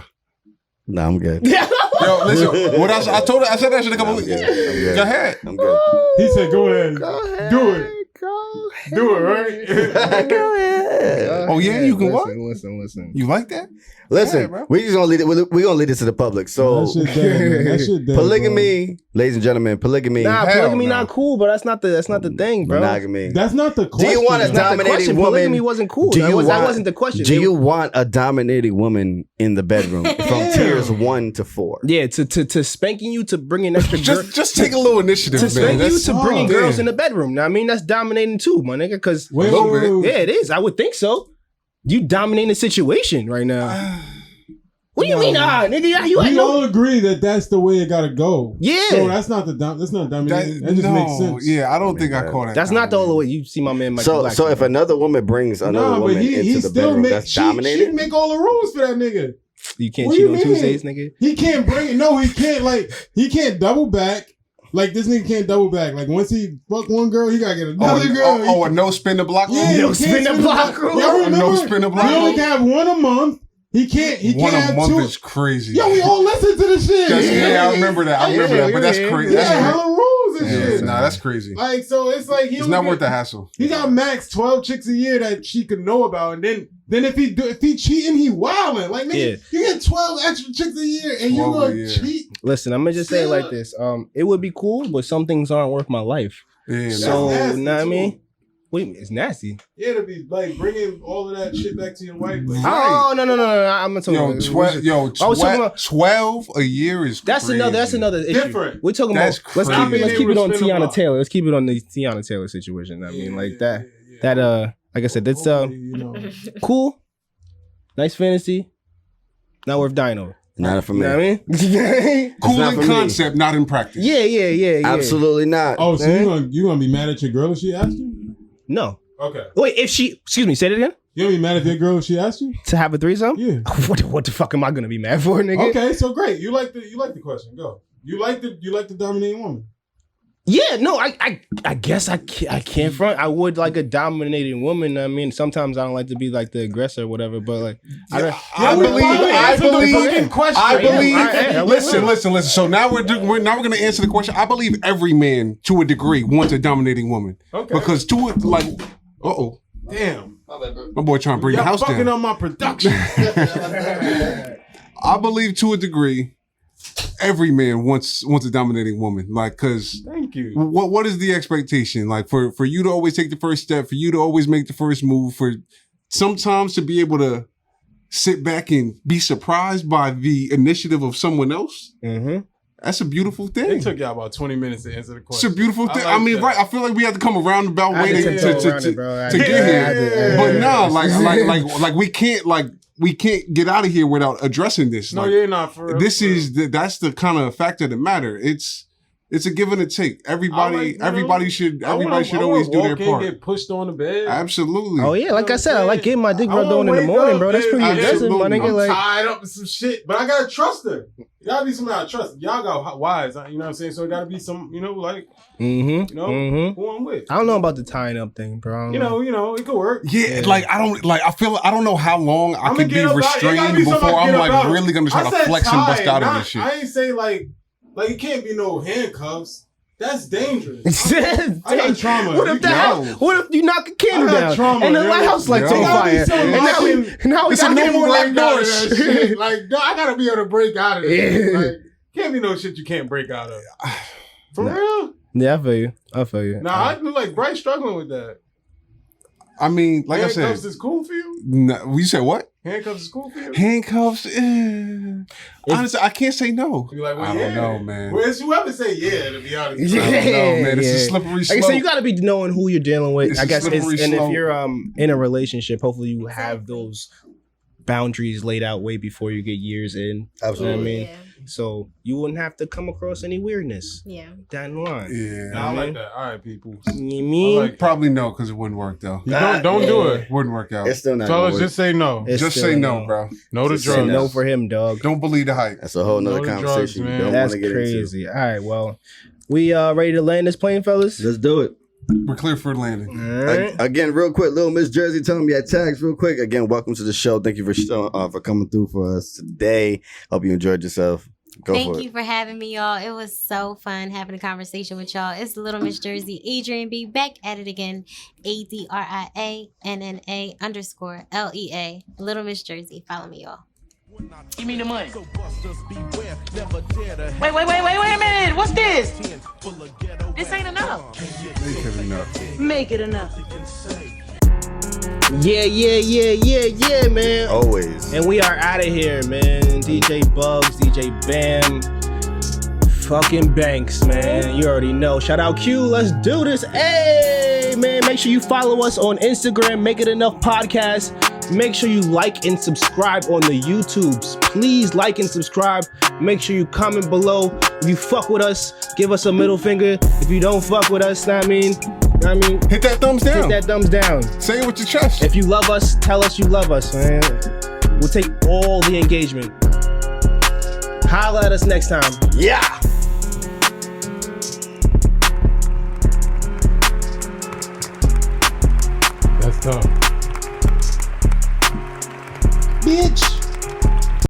Nah, I'm good. Yo, Yo, listen. What I told her, I said that shit a couple weeks. Go ahead. I'm good. He said, "Go ahead, do it, do it, right?" Go ahead. Oh yeah, you can what? Listen. You like that? Listen, bro. we just gonna lead it. We're gonna lead it to the public. So That shit dead, man. That shit dead, polygamy, ladies and gentlemen, polygamy. Nah, Hell polygamy no. not cool, but that's not the thing, bro. Monogamy. That's not the Do question. you want a That's not the dominating question. woman? Polygamy wasn't cool. That wasn't the question. Do you want a dominating woman in the bedroom from Damn. tiers 1 to 4? Yeah, to spanking you, to bringing extra Just take a little initiative, to man. spank you, That's to bringing damn. girls in the bedroom. Now, I mean, that's dominating too, my nigga. Because Wait, yeah, it is. I would think so. You dominating the situation right now. What do you mean, nigga? You We ain't all no. agree that that's the way it gotta go. Yeah. So that's not dominating. That just makes sense. Yeah, I don't think I call that. That's not the only way. You see my man Michael So Black. if another woman brings another Nah, woman but he into the still bedroom, make that's she dominating? make all the rules for that nigga. you can't What do cheat you on mean? Tuesdays, nigga. He can't bring. No, he can't. Like he can't double back. Like this nigga can't double back. Like once he fuck one girl, he gotta get another girl. A no spin the block rule? Yeah, No he spin can't the block rule. Y'all remember? No spin the block He only rule. can have one a month. He can't. He One can't a have month two. is crazy. Yo, we all listen to this shit. Yeah, I remember that. But that's crazy. Yeah, That's hella rules and crazy. shit. Nah, that's crazy. Like so, it's like It's not worth the hassle. He got max 12 chicks a year that she could know about, and then if he cheating, he wilding. Like nigga, you get 12 extra chicks a year, and you 12 a gonna year. cheat. Listen, I'm gonna just say it like this. It would be cool, but some things aren't worth my life. Yeah, So, nasty, know what I too. mean? What do you mean? It's nasty. Yeah, to be like bringing all of that shit back to your wife. Like, Oh no! I'm not talking Yo, about. I was talking about 12 a year is that's crazy. another issue. Different. We're talking That's about let's keep it on crazy. Tiana Taylor. Let's keep it on the Tiana Taylor situation. I mean, like that like I said, that's cool, nice fantasy, not worth dying over. Not for me. You know what I mean? Cool not in for me. concept, not in practice. Yeah. Absolutely not. Oh, so you gonna be mad at your girl if she asked you? No. Okay. Wait, excuse me, say it again. You gonna be mad at your girl if she asked you To have a threesome? Yeah. What the fuck am I gonna be mad for, nigga? Okay, so great. You like the question. Go. You like the dominating woman. Yeah, no, I guess I can't front. I would like a dominating woman. I mean, sometimes I don't like to be like the aggressor or whatever, but like I believe. Listen. So now we're gonna answer the question. I believe every man, to a degree, wants a dominating woman. Okay. Because Damn. my boy trying to bring the house fucking down. on my production. I believe to a degree, every man wants a dominating woman. Like, cause Thank you. what is the expectation? Like for you to always take the first step, for you to always make the first move, for sometimes to be able to sit back and be surprised by the initiative of someone else. Mm-hmm. That's a beautiful thing. It took y'all about 20 minutes to answer the It's question. a beautiful thing. I like mean, that. right? I feel like we have to come around about way to get Yeah, here. But no, like we can't get out of here without addressing this. No, Like, you're not for real. this is that's the kind of factor that matter. It's a give and a take. Everybody should always do their part. Get pushed on the bed. Absolutely. Oh yeah, like I said, I like getting my dick rubbed on in the morning, bro. That's pretty aggressive, my nigga. I'm Like tied up with some shit, but I gotta trust her. You gotta be somebody I trust. Y'all got wives, you know what I'm saying? So it gotta be some, like, who I'm with. I don't know about the tying up thing, bro. You know, it could work. Yeah, like I don't know how long I I'ma could be get up out- it restrained gotta be before somebody I'm get up like out of- really gonna try I to said flex and bust tied, out of not- this shit. I ain't say like it can't be no handcuffs. That's dangerous. I got trauma. What if the house? What if you knock a candle I got down trauma, and the yo. lighthouse like Yo. on Gotta be fire? something And now we it's got no no more break locked out of doors. that shit. Like, no, I gotta be able to break out of it. Yeah. Like, can't be no shit you can't break out of. For real? Yeah, I feel you. Nah, I feel like Bryce struggling with that. I mean, like Handcuffs I said, is cool for you? no, you said what? Handcuffs is cool for you? Handcuffs. Honestly, I can't say no. You like, well, I don't yeah. know, man. Well, it's whoever say yeah, to be honest. Yeah, I don't know, man. It's a slippery Like I slope. said, you got to be knowing who you're dealing with. It's I a guess, slippery and if slope. you're in a relationship, hopefully you have those boundaries laid out way before you get years in. Absolutely. You know what I mean? Yeah. So you wouldn't have to come across any weirdness Yeah. down the line. Yeah. Nah, I like that. All right, people. You mean? I like Probably no, because it wouldn't work though. Don't do it. Wouldn't work out. It's still not. Fellas, gonna work. just say no. It's Just still say no, bro. No to Just say Say drugs. no for him, dog. Don't believe the hype. That's a whole nother No to conversation drugs, you man. don't want That's to get crazy. All right, well, we ready to land this plane, fellas? into. Let's do it. We're clear for landing. All right. Again, real quick, little Miss Jersey telling me at tags real quick. Again, welcome to the show. Thank you for coming through for us today. Hope you enjoyed yourself. Thank you for having me, y'all. It was so fun having a conversation with y'all. It's Little Miss Jersey, Adrian B, back at it again. ADRIANNA_LEA. Little Miss Jersey. Follow me, y'all. Give me the money. Wait a minute. What's this? This ain't enough. Make it enough. Make it enough. Yeah, man. Always. And we are out of here, man. DJ Bugs, DJ Bam, fucking Banks, man. You already know. Shout out Q. Let's do this. Hey, man. Make sure you follow us on Instagram. Make It Enough Podcast. Make sure you like and subscribe on the YouTubes. Please like and subscribe. Make sure you comment below. If you fuck with us, give us a middle finger. If you don't fuck with us, hit that thumbs down. Hit that thumbs down. Say it with your chest. If you love us, tell us you love us, man. We'll take all the engagement. Holla at us next time. Yeah. That's tough. Bitch.